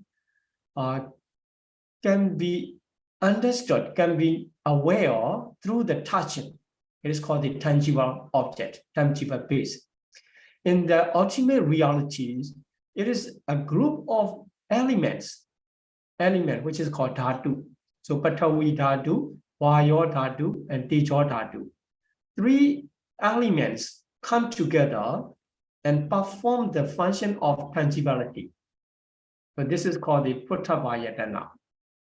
can be understood, can be aware through the touching. It is called the tangible object, tangible base. In the ultimate realities, it is a group of elements, which is called dhatu. So Patavi dhatu, Vayo dhatu, and Tejo dhatu. 3 elements come together and perform the function of tangibility. So this is called the Paṭipatti.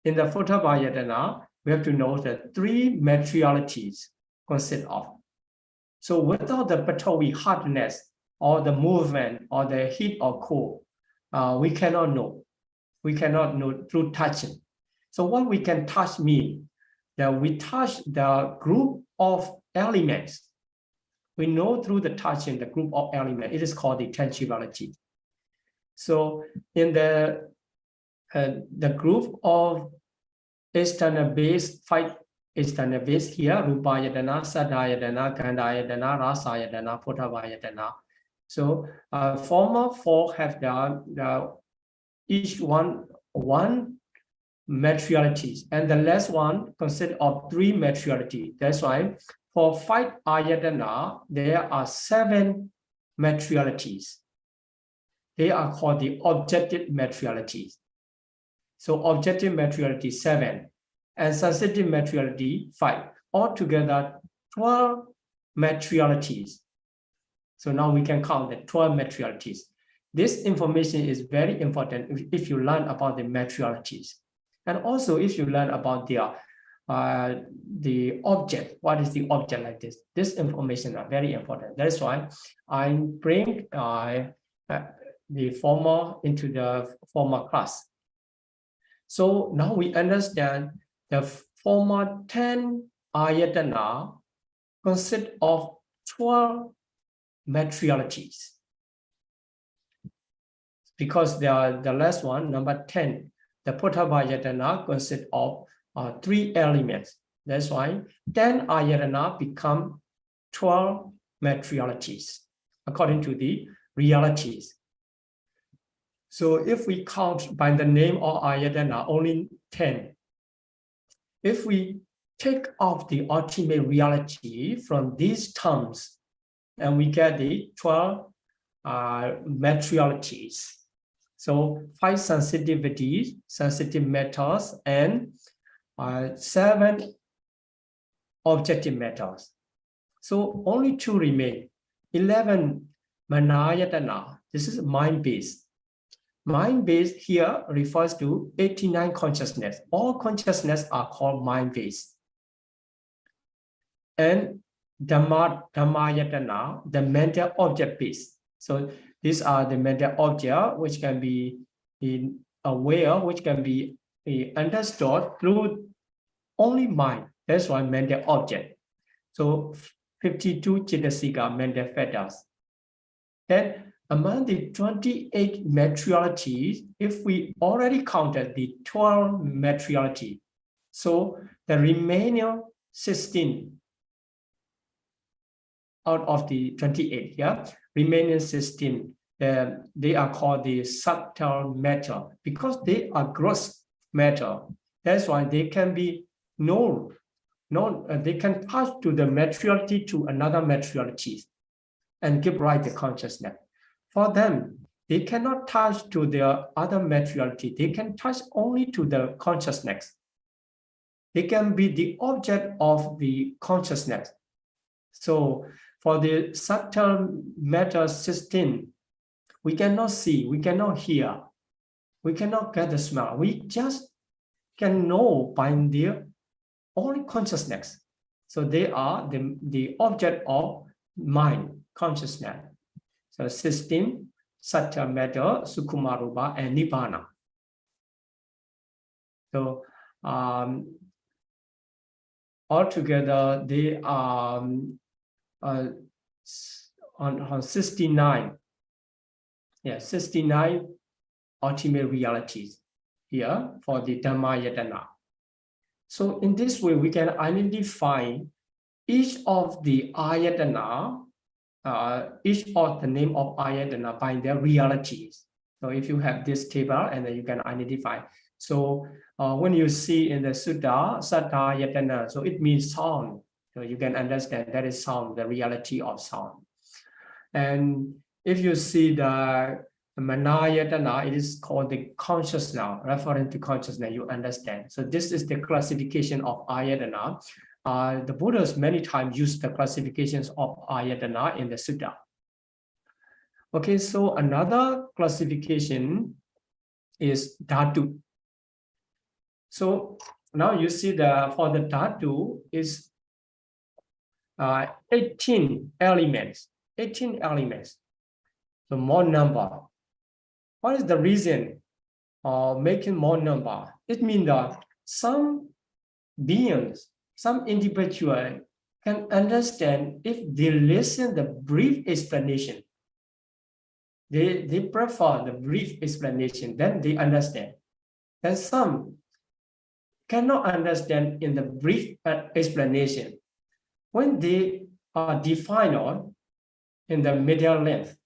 In the Paṭipatti, we have to know that 3 materialities consist of. So without the Patavi hardness or the movement or the heat or cold, we cannot know. We cannot know through touching. So what we can touch means that we touch the group of elements. We know through the touching the group of elements. It is called the tangibility. So in the group of external base, 5 external base here, Rupayatana, Saddhayatana, Gandhayatana, Rasayatana, Paṭipatti. So former 4 have the each one materialities, and the last one consists of 3 materialities. That's why for 5 ayatana, there are 7 materialities. They are called the objective materialities. So objective materiality 7 and sensitive materiality 5. Altogether 12 materialities. So now we can count the 12 materialities. This information is very important if you learn about the materialities. And also if you learn about the object, what is the object like this? This information are very important. That's why I bring the former into the former class. So now we understand the former 10 ayatana consist of 12 materialities. Because the last one, number 10, the Paṭipatti consists of 3 elements. That's why 10 ayatana become 12 materialities according to the realities. So if we count by the name of ayatana, only 10. If we take off the ultimate reality from these terms, and we get the 12 materialities. So 5 sensitivities, sensitive matters, and 7 objective matters. So only 2 remain. 11 manayatana. This is mind-based. Mind-based here refers to 89 consciousness. All consciousness are called mind-based. And Dhammayatana, the mental object-based. So these are the mental object which can be aware, which can be understood through only mind. That's why mental object. So 52 Chittasika mental factors. Then among the 28 materialities, if we already counted the 12 materiality, so the remaining 16 out of the 28, yeah, remaining 16, they are called the subtle matter because they are gross matter. That's why they can be known, they can pass to the materiality to another materiality and give rise to consciousness. For them, they cannot touch to their other materiality. They can touch only to the consciousness. They can be the object of the consciousness. So for the subtle matter 16, we cannot see, we cannot hear, we cannot get the smell. We just can know by their only consciousness. So they are the object of mind, consciousness. So 16, subtle matter, Sukkuma Rupa, and Nibbana. So altogether, they are on 69. Yeah, 69 ultimate realities here for the Dhammayatana. So in this way, we can identify each of the ayatana, each of the name of ayatana by their realities. So if you have this table, and then you can identify. So when you see in the Sutta, Sattayatana, so it means sound. So you can understand that is sound, the reality of sound. And if you see the Manayatana, it is called the consciousness, referring to consciousness, you understand. So this is the classification of ayatana. The Buddhas many times use the classifications of ayatana in the Sutta. Okay, so another classification is dhatu. So now you see for the dhatu is 18 elements. 18 elements. So more number. What is the reason of making more number? It means that some beings, some individual can understand if they listen the brief explanation. They prefer the brief explanation, then they understand. And some cannot understand in the brief explanation. When they are defined on in the middle length,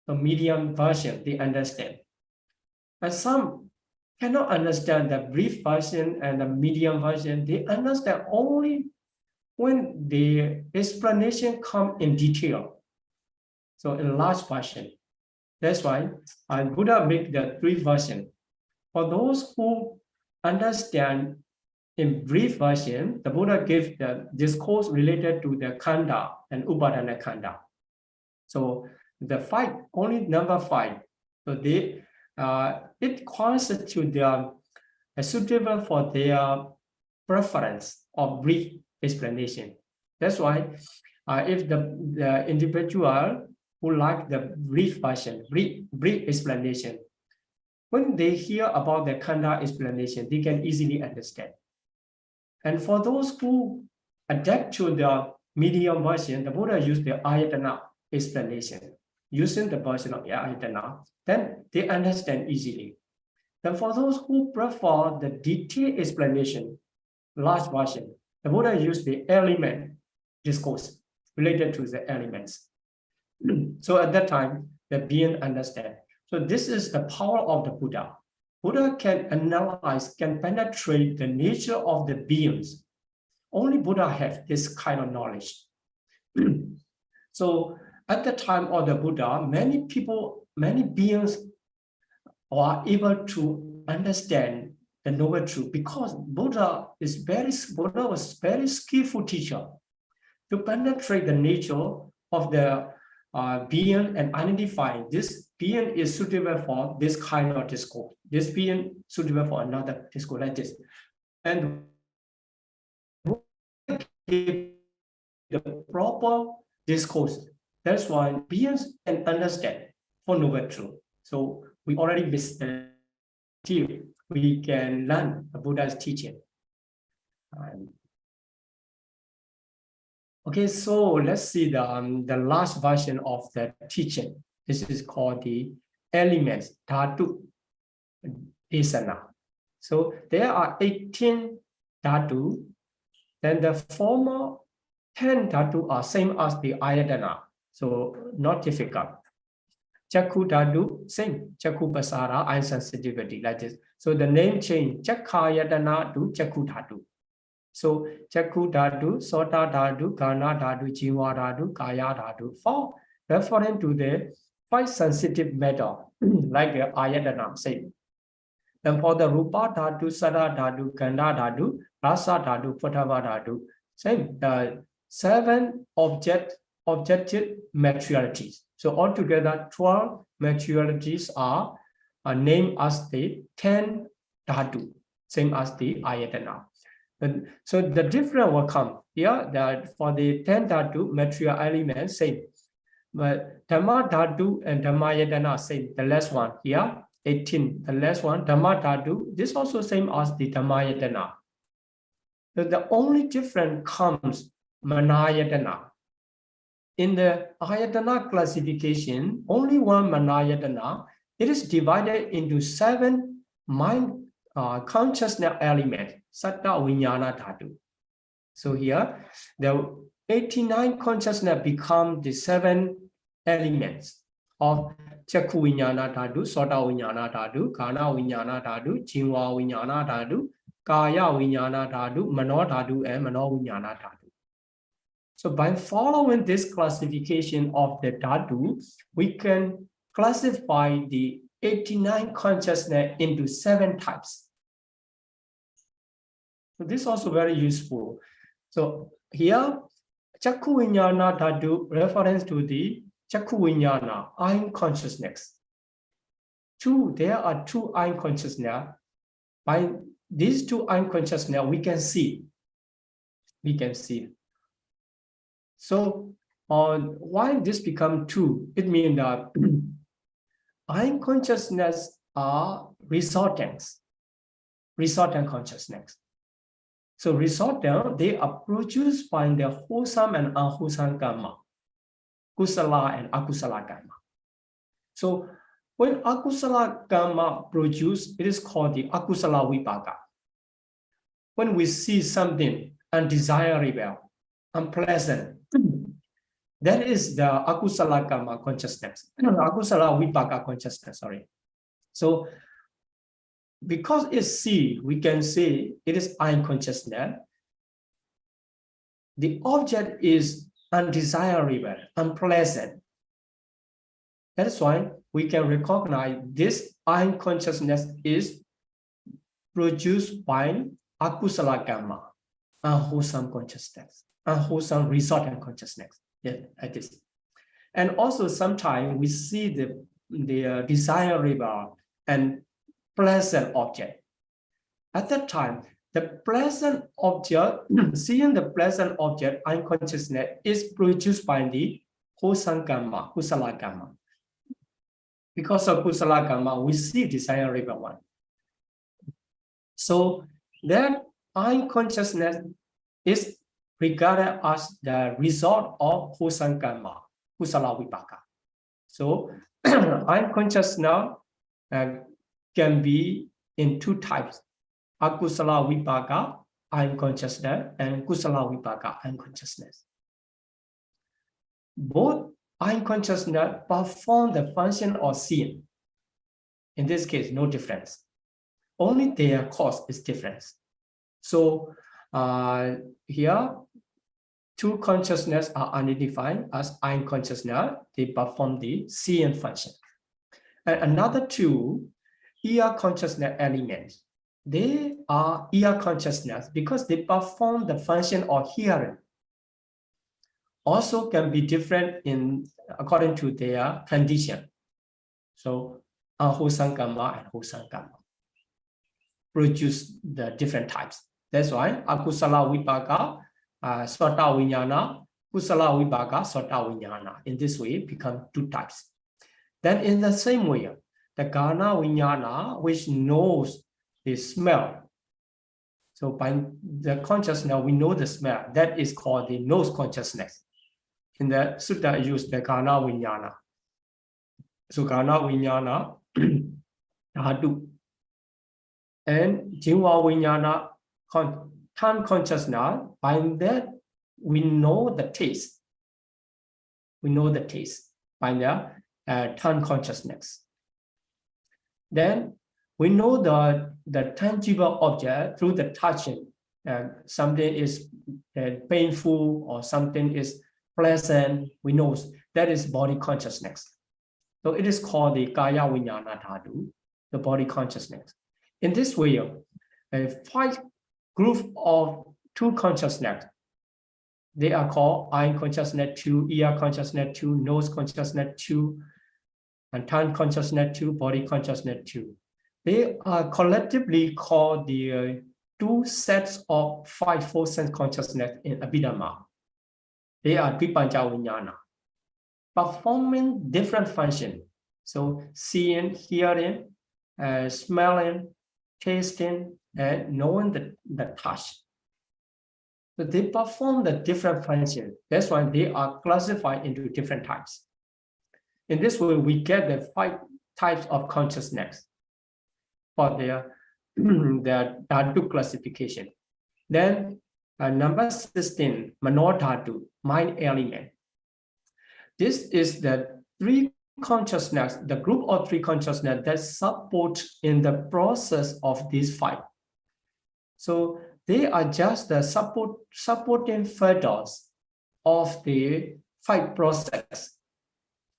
the medium version, they understand. And some cannot understand the brief version and the medium version. They understand only when the explanation comes in detail. So in large version. That's why Buddha made the three versions. For those who understand in brief version, the Buddha gave the discourse related to the khanda and upadana khanda. So the 5, only number 5. So they it constitutes suitable for their preference of brief explanation. That's why if the individual who like the brief version, brief explanation, when they hear about the khanda explanation, they can easily understand. And for those who adapt to the medium version, the Buddha used the ayatana explanation. Using the version of ayatana, then they understand easily. Then for those who prefer the detailed explanation, large version, the Buddha used the element discourse related to the elements. So at that time, the being understand. So this is the power of the Buddha. Buddha can analyze, can penetrate the nature of the beings. Only Buddha has this kind of knowledge. So at the time of the Buddha, many people, many beings are able to understand the noble truth because Buddha was very skillful teacher to penetrate the nature of the being and identify this being is suitable for this kind of discourse. This being suitable for another discourse like this. And give the proper discourse. That's why beings can understand for noble truth. So we already missed the team. We can learn the Buddha's teaching. Okay, so let's see the last version of the teaching. This is called the elements, dhatu, desana. So there are 18 dhatu. Then the former 10 dhatu are same as the ayatana. So not difficult. Chakku dhatu, same. Chakku pasara, eye sensitivity, like this. So the name change, chakkayatana to chakku dhatu. So chakku dhatu, sota dhatu, gana dhatu, jiva dhatu, kaya dhatu, for referring to the 5 sensitive matter, like the ayatana, same. Then for the rupa dhatu, sada dhatu, ganda dhatu, rasa dhatu, potava dhatu, same. The 7 objects objective materialities. So altogether 12 materialities are named as the 10 dhatu, same as the ayatana. So the difference will come here that for the 10 dhatu material elements same, but Dhamma dhatu and Dhammayatana same. The last one here 18. The last one Dhamma dhatu. This also same as the Dhammayatana. So the only difference comes Manayatana. In the ayatana classification, only one Manayatana. It is divided into 7 mind consciousness elements, Satta Vijnana Dhatu. So here, the 89 consciousness become the 7 elements of Chakku Vijnana Dhatu, Sota Vijnana Dhatu, Kana Vijnana Dhatu, Jinva Vijnana Dhatu, Kaya Vijnana Dhatu, Mano Dhatu, and Mano Vijnana Dhatu. So by following this classification of the dhatu, we can classify the 89 consciousness into 7 types. So this is also very useful. So here, Chakku Vijnana dhatu reference to the Chakku Vijnana, eye consciousness. There are 2 eye consciousness. By these 2 eye consciousness, we can see. So why this become 2? It means that eye consciousness are resultant consciousness. So resultant, they are produced by the wholesome and unwholesome karma, kusala and akusala karma. So when akusala karma produce, it is called the akusala vipaka. When we see something undesirable, unpleasant, that is the akusala karma consciousness, akusala vipaka consciousness, sorry. So because it's see, we can say it is eye consciousness. The object is undesirable, unpleasant. That is why we can recognize this eye consciousness is produced by akusala karma, unwholesome consciousness, unwholesome resultant consciousness. Yeah, like this. And also sometimes we see the desirable and pleasant object. At that time, the pleasant object, seeing the pleasant object, unconsciousness is produced by the wholesome karma, kusala karma. Because of kusala karma, we see desirable one. So that unconsciousness is regarded as the result of wholesome karma, kusala vipaka. So unconsciousness can be in 2 types: akusala vipaka, unconsciousness, and kusala vipaka, unconsciousness. Both unconsciousness perform the function of seeing. In this case, no difference. Only their cause is different. So here, 2 consciousness are identified as unconsciousness. They perform the seeing function. And another 2, ear consciousness elements. They are ear consciousness because they perform the function of hearing. Also can be different in according to their condition. So unwholesome karma and wholesome karma produce the different types. That's why akusala vipaka, sota vijnana, kusala vipaka, sota vijnana. In this way, become 2 types. Then in the same way, the Gana Vijnana, which knows the smell. So by the consciousness, we know the smell. That is called the nose consciousness. In the Sutta, use the Gana Vijnana. So Gana Vijnana, Dhatu. And Jinva Vijnana, tongue consciousness, by that we know the taste. We know the taste by the tongue consciousness. Then we know the tangible object through the touching. Something is painful or something is pleasant. We know that is body consciousness. So it is called the Kaya Vijnana Dhatu, the body consciousness. In this way, a 5 group of 2 consciousness They are called eye consciousness 2, ear consciousness 2, nose consciousness 2, and tongue consciousness 2, body consciousness 2. They are collectively called the 2 sets of 5-fold sense consciousness in Abhidhamma. They are Dvipancha Vijnana, performing different functions. So seeing, hearing, smelling, tasting, and knowing the touch. So they perform the different functions. That's why they are classified into different types. In this way, we get the 5 types of consciousness for their dhatu classification. Then number 16, Mano Dhatu, mind element. This is the 3 consciousness, the group of 3 consciousness that support in the process of these 5. So they are just the supporting factors of the 5 process.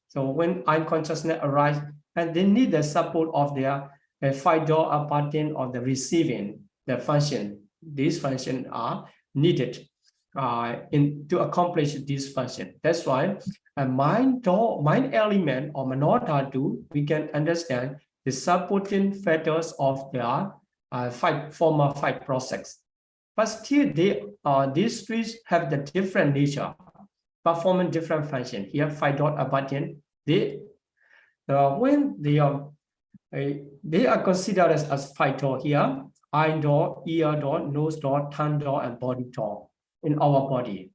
So when eye consciousness arises, and they need the support of their 5 door apparent of the receiving, the function. These functions are needed to accomplish this function. That's why a mind element or Mano Dhatu, we can understand the supporting factors of their former 5 process. But still, these 3 have the different nature, performing different function. Here, 5 dot apparent. When they are considered as 5 door here: eye door, ear door, nose door, tongue door, and body door in our body.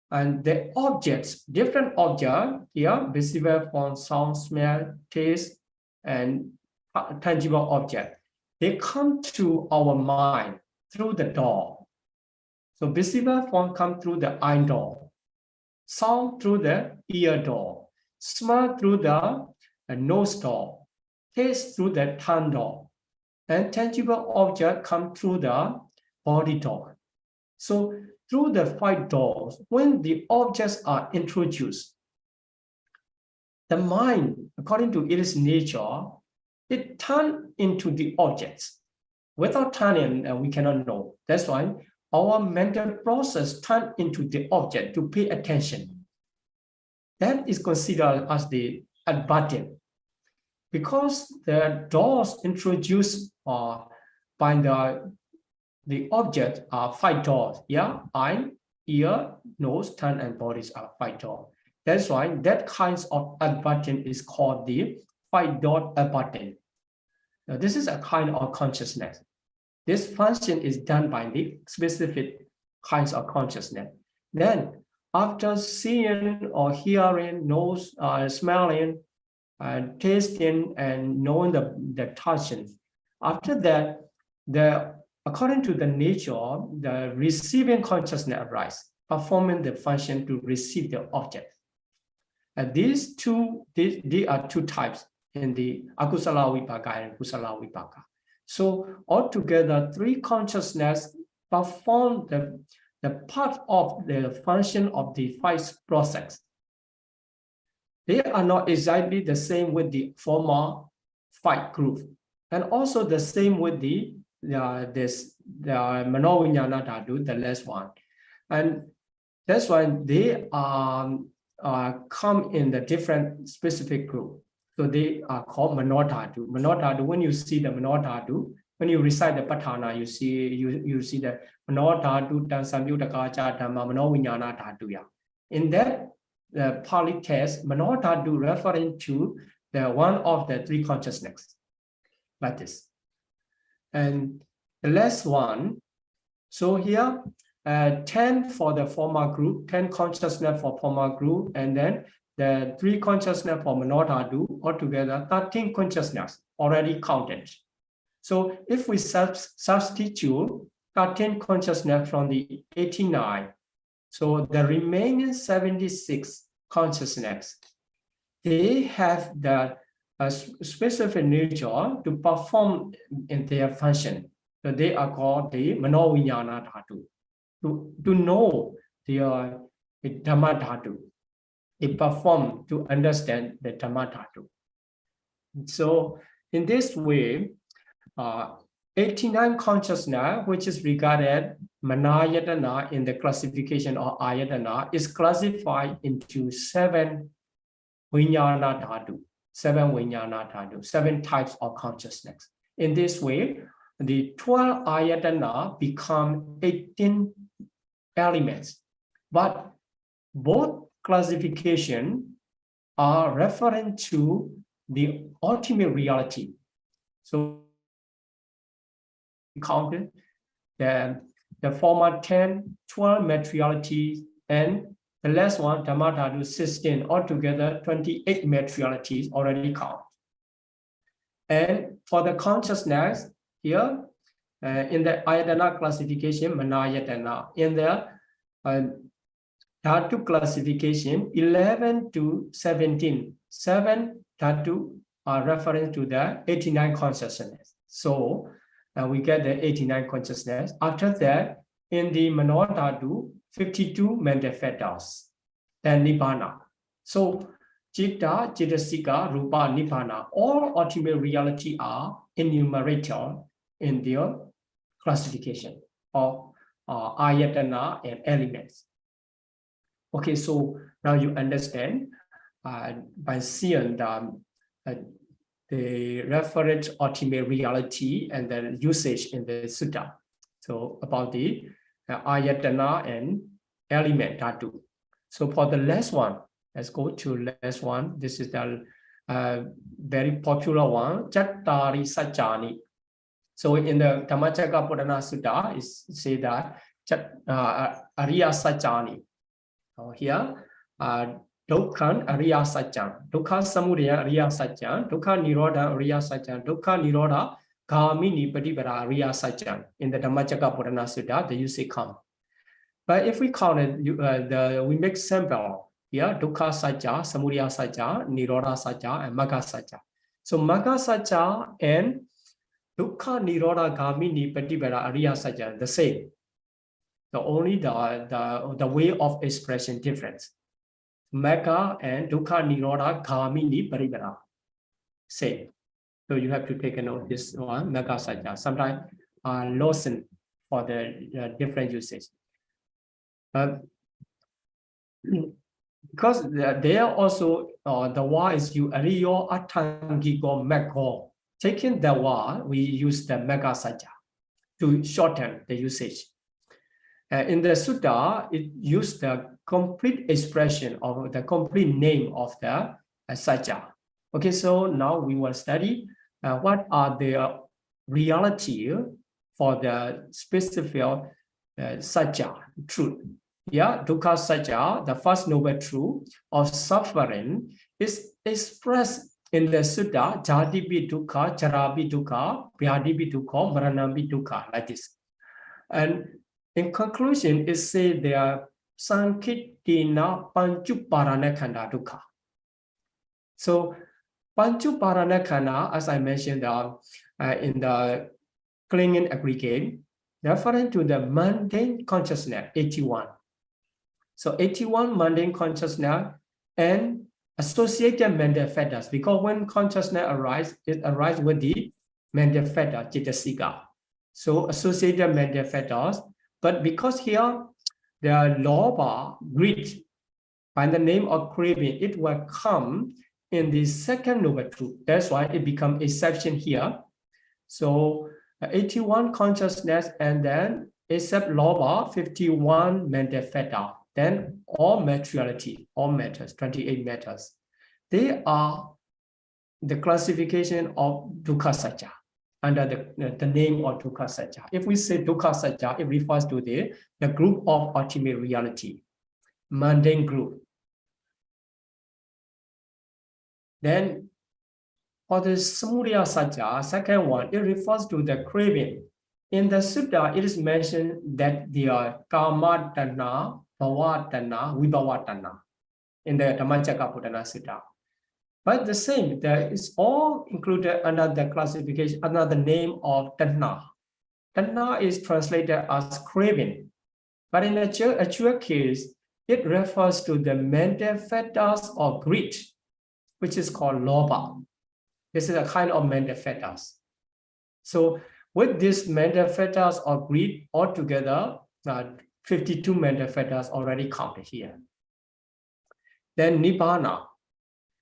And the objects, different objects here, visible form, sound, smell, taste, and tangible object, they come to our mind through the door. So visible form come through the eye door, sound through the ear door, smell through the nose door, taste through the tongue door, and tangible object come through the body door. So through the 5 doors, when the objects are introduced, the mind, according to its nature, it turns into the objects. Without turning, we cannot know. That's why our mental process turns into the object to pay attention. That is considered as the advertent. Because the doors introduced by the object are 5 doors. Yeah, eye, ear, nose, tongue, and bodies are 5 doors. That's why that kind of advertent is called the 5 dot advertent. Now, this is a kind of consciousness. This function is done by the specific kinds of consciousness. Then, after seeing or hearing, nose, smelling, tasting, and knowing the touching, after that, according to the nature, the receiving consciousness arises, performing the function to receive the object. And these are 2 types in the akusala vipaka and kusala vipaka. So altogether, 3 consciousness perform the part of the function of the 5 process. They are not exactly the same with the former 5 group, and also the same with the Mano Vijnana Dhatu, the last one. And that's why they come in the different specific group. So they are called Mano Dhatu. Mano Dhatu, when you see the Mano Dhatu, when you recite the Patthana, you see the Mano Dhatu, Samyuttaka Dhamma, Mano Vijnana Dhatu. In that Pāļi text, Mano Dhatu referring to the one of the 3 consciousness, like this. And the last one, so here, 10 for the former group, 10 consciousness for former group, and then the 3 consciousness for Mano Dhatu, altogether 13 consciousness already counted. So if we substitute 13 consciousness from the 89, so the remaining 76 consciousness, they have the specific nature to perform in their function. So they are called the Mano Vijnana Dhatu. To know the Dhamma Dhatu, they perform to understand the Dhamma Dhatu. So in this way, 89 consciousness, which is regarded manayatana in the classification of ayatana, is classified into 7 viññāna dhatu, 7 viññāna dhatu, 7 types of consciousness. In this way, the 12 ayatana become 18 elements, but both classification are referring to the ultimate reality. So counted the former 10, 12 materialities, and the last one, Dhamma Dhatu 16, altogether 28 materialities already count. And for the consciousness here, in the ayatana classification, manayatana, in the Dhatu classification, 11 to 17, 7 Dhatu are referring to the 89 consciousness. So we get the 89 consciousness. After that, in the Mano Dhatu, 52 mental factors, then Nibbana. So Citta, Cittasika, Rupa, Nibbana, all ultimate reality are enumerated in their classification of ayatana and elements. Okay, so now you understand by seeing the reference ultimate reality and the usage in the sutta. So about the ayatana and element dhatu. So for the last one, let's go to last one. This is the very popular one, Chattari Sajjani. So in the Dhammacakkappavattana Sutta, it says that Ariya Sajjani. Here, Dukkha Ariya Sajjan, Dukkha Samudaya Ariya Sajjan, Dukkha Nirodha Ariya Sajjan, Dukkha Nirodha Gamini Paṭivedha Ariya Sajjan. In the Dhammacakkappavattana Sutta, the usage come. But if we count it, we make sample here, Dukkha Sajja, Samudaya Sajja, Nirodha Sajja, and Magga Sajja. So Magga Sajja and Dukkha Nirodha Gamini Paṭivedha Ariya Sajjan, the same. The only the way of expression difference. Magga and Dukkha Nirodha Gamini Paṭivedha, same. So you have to take a note this one, Magga Sajja. Sometimes lost for the different usage. Because they are also the wa is you ariyo atangiko maggo. Taking the wa, we use the Magga Sajja to shorten the usage. In the sutta, it used the complete expression of the complete name of the Sajja. Okay, so now we will study what are the reality for the specific Sajja truth. Yeah, Dukkha Sajja, the first noble truth of suffering, is expressed in the sutta, Jatipi Dukkha, Charapi Dukkha, Vyadipi Dukkha, Maranampi Dukkha, like this. And in conclusion, it says there are Sankittina Panchuparana Dukkha. So Panchuparana, as I mentioned in the clinging aggregate, referring to the mundane consciousness, 81. So 81 mundane consciousness and associated mental factors, because when consciousness arises, it arises with the mental factor, Cittasika. So associated mental factors, but because here the lobha, greed, by the name of craving, it will come in the second noble truth. That's why it becomes exception here. So 81 consciousness and then except lobha, 51 mental factor. Then all materiality, all matters, 28 matters. They are the classification of Dukkha Sajja under the name of Dukkha Sajja. If we say Dukkha Sajja, it refers to the group of ultimate reality, mundane group. Then for the Samudaya Sajja, second one, it refers to the craving. In the sutta, it is mentioned that they are Kama Tanna, Bhava Tanna, Vibhava Tanna in the Dhammacakkappavattana Sutta. But the same, there is all included under the classification, under the name of Tanna. Tanna is translated as craving. But in the actual case, it refers to the mental factors of greed, which is called lobha. This is a kind of mental factors. So With these mental fetters or greed altogether, 52 mental fetters already counted here. Then Nibbana.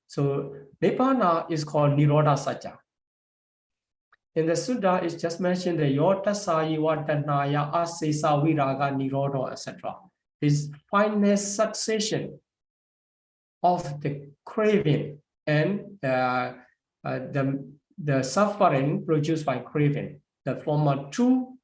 So Nibbana is called Nirodha Satya. In the Sutta, it's just mentioned the Yotasa, Yivatanaya, Asesa, Viraga, Nirodha, etc. This final succession of the craving and the suffering produced by craving. The former true,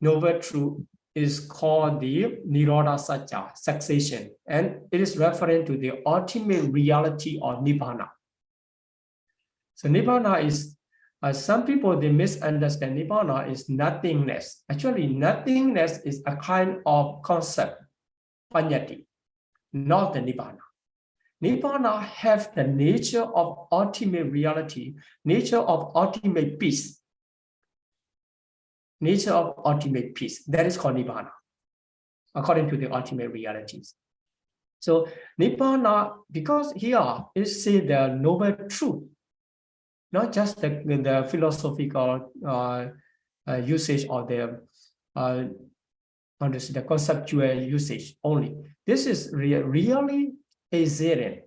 noble truth is called the Nirodha Satya, succession, and it is referring to the ultimate reality of Nibbana. So Nibbana is, some people, they misunderstand Nibbana is nothingness. Actually, nothingness is a kind of concept, Pariyatti, not the Nibbana. Nibbana has the nature of ultimate reality, nature of ultimate peace. Nature of ultimate peace. That is called Nibbana, according to the ultimate realities. So Nibbana, because here it says the noble truth, not just the philosophical usage or the conceptual usage only. This is really Assyrian.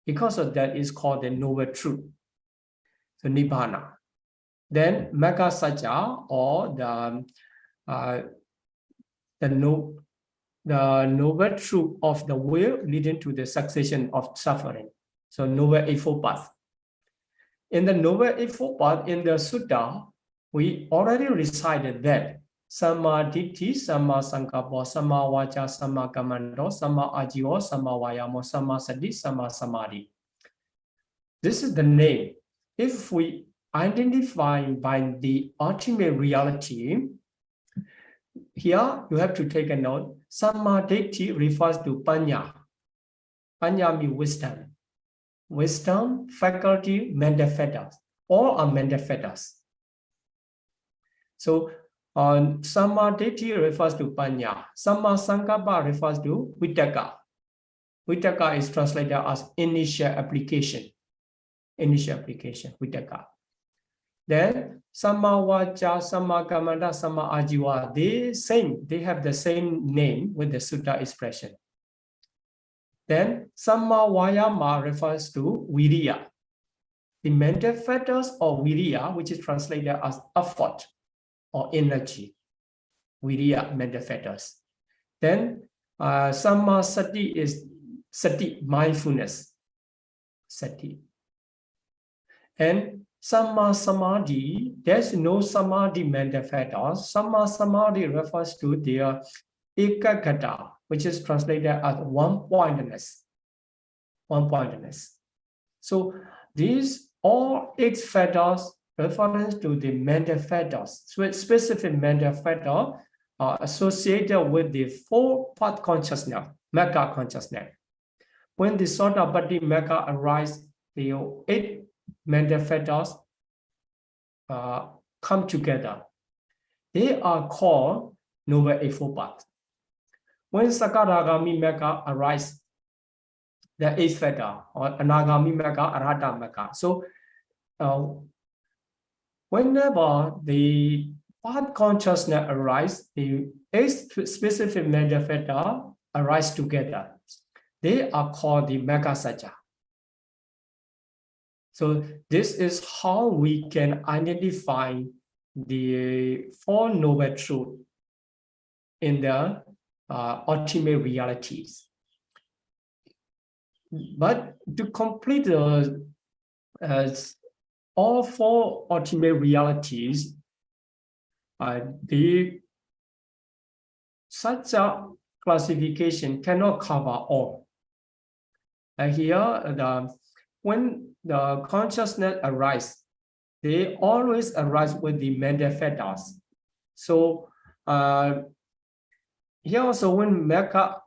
Because of that, is called the noble truth. So Nibbana. Then Magga Satya, or the noble truth of the will leading to the cessation of suffering. So Noble Eightfold Path. In the Noble Eightfold Path, in the Sutta, we already recited that Samma Ditti, Samma Sankappa, Samma Vaca, Samma Kammanta, Samma Ajiva, Samma Vayama, Samma Sati, Samma Samadhi. This is the name. If we identify by the ultimate reality, here you have to take a note. Samma Ditti refers to Panya. Panya means wisdom. Wisdom, faculty, mental fetters. All are mental fetters. So Samma Ditti refers to Panya. Samma Sankappa refers to Vitakka. Vitakka is translated as initial application. Initial application, Vitakka. Then Samma Vaca, Samma Kammanta, Samma Ajiva, they have the same name with the Sutta expression. Then Samma Vayama refers to Viriya. The mental fetters of Viriya, which is translated as effort or energy. Viriya, mental fetters. Then Samma Sati is Sati, mindfulness. Sati. And Samma Samadhi, there's no Samadhi mental fetters. Samma Samadhi refers to their Ekaggata, which is translated as one-pointedness. One-pointedness. So these all 8 fetters reference to the mental fetters. So specific mental fetter are associated with the 4-part consciousness, Metta consciousness. When the Sotapaddi Metta arises, the 8 mental fetters come together. They are called Noble Eightfold Path. When Sakaragami Metta arises, the 8th fetter, or Anagami Metta, Arhata Metta. So whenever the path consciousness arises, the 8 specific mental fetter arise together. They are called the Magga Satya. So this is how we can identify the 4 noble truths in the ultimate realities. But to complete all 4 ultimate realities, such a classification cannot cover all. Here, when the consciousness arises, they always arise with the mental fetters. So here also, when Metta,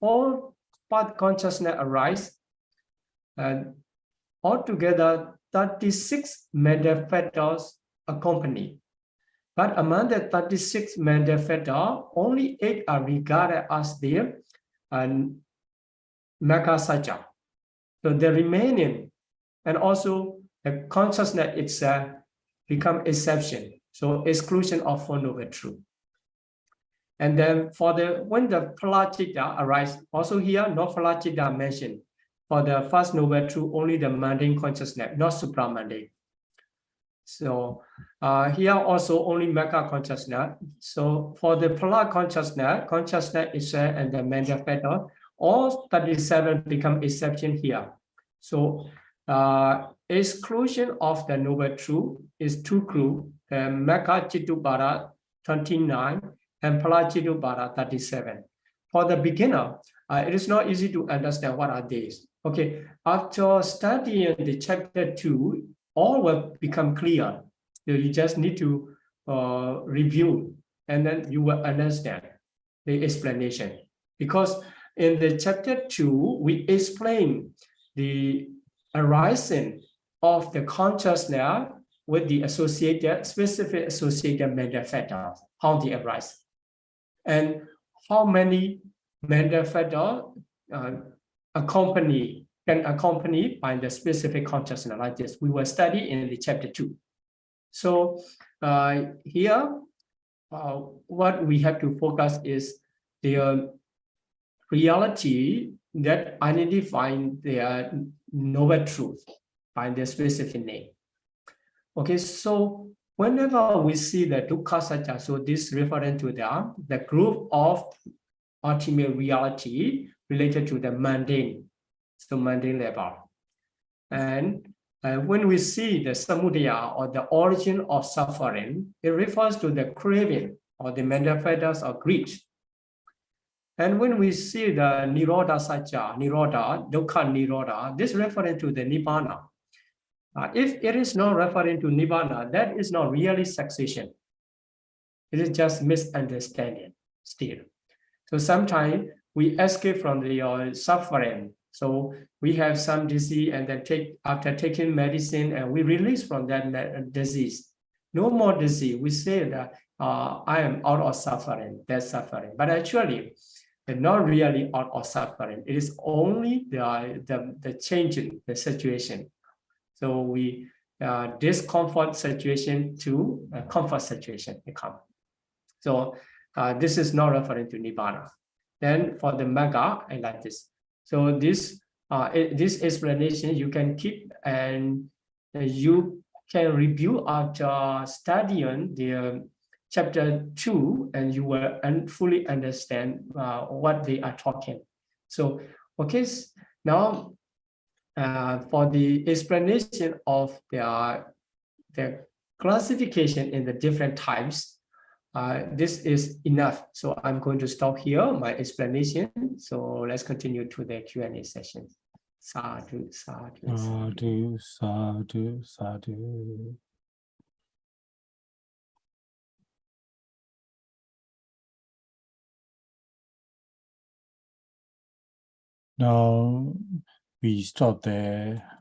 4-part consciousness arises, altogether 36 mental fetters accompany. But among the 36 mental fetters, only 8 are regarded as the Magga Satya. So the remaining, and also the consciousness itself, become exception. So exclusion of Four Noble Truths. And then for when the Paṭipatti arises, also here, no Paṭipatti mentioned. For the first Noble Truth, only the mundane consciousness, not supramundane. So here also only Metta consciousness. So for the Paṭipatti consciousness itself and the mental factor, all 37 become exception here. So exclusion of the Noble Truth is two groups, the Metta Cittubhara 29 and Paṭipatti 37. For the beginner, it is not easy to understand what are these. Okay, after studying the chapter 2, all will become clear. So you just need to review, and then you will understand the explanation. Because in the chapter 2, we explain the arising of the consciousness with the specific associated mental factors, how they arise, and how many mental factors can accompany by the specific consciousness like this. We will study in the chapter 2. So here, what we have to focus is the reality that identifying the Noble Truth by the specific name. Okay, so whenever we see the dukkha satya, so this referring to the group of ultimate reality related to the mundane, so mundane level. And when we see the samudaya or the origin of suffering, it refers to the craving or the mental factors of greed. And when we see the nirodha satya, nirodha, dukkha nirodha, this referring to the nibbana. If it is not referring to nibbana, that is not really cessation. It is just misunderstanding still. So sometimes we escape from the suffering. So we have some disease, and then after taking medicine, and we release from that disease. No more disease. We say that I am out of suffering, that's suffering. But actually, they're not really out of suffering. It is only the changing the situation. So we discomfort situation to a comfort situation become. So this is not referring to nibbana. Then for the magga, I like this. So this explanation you can keep, and you can review after studying the chapter 2, and you will fully understand what they are talking. So okay, now for the explanation of the classification in the different types, this is enough. So I'm going to stop here my explanation. So let's continue to the Q&A session. Sadhu, sadhu, sadhu. Sadhu, sadhu, sadhu. Now we stop there.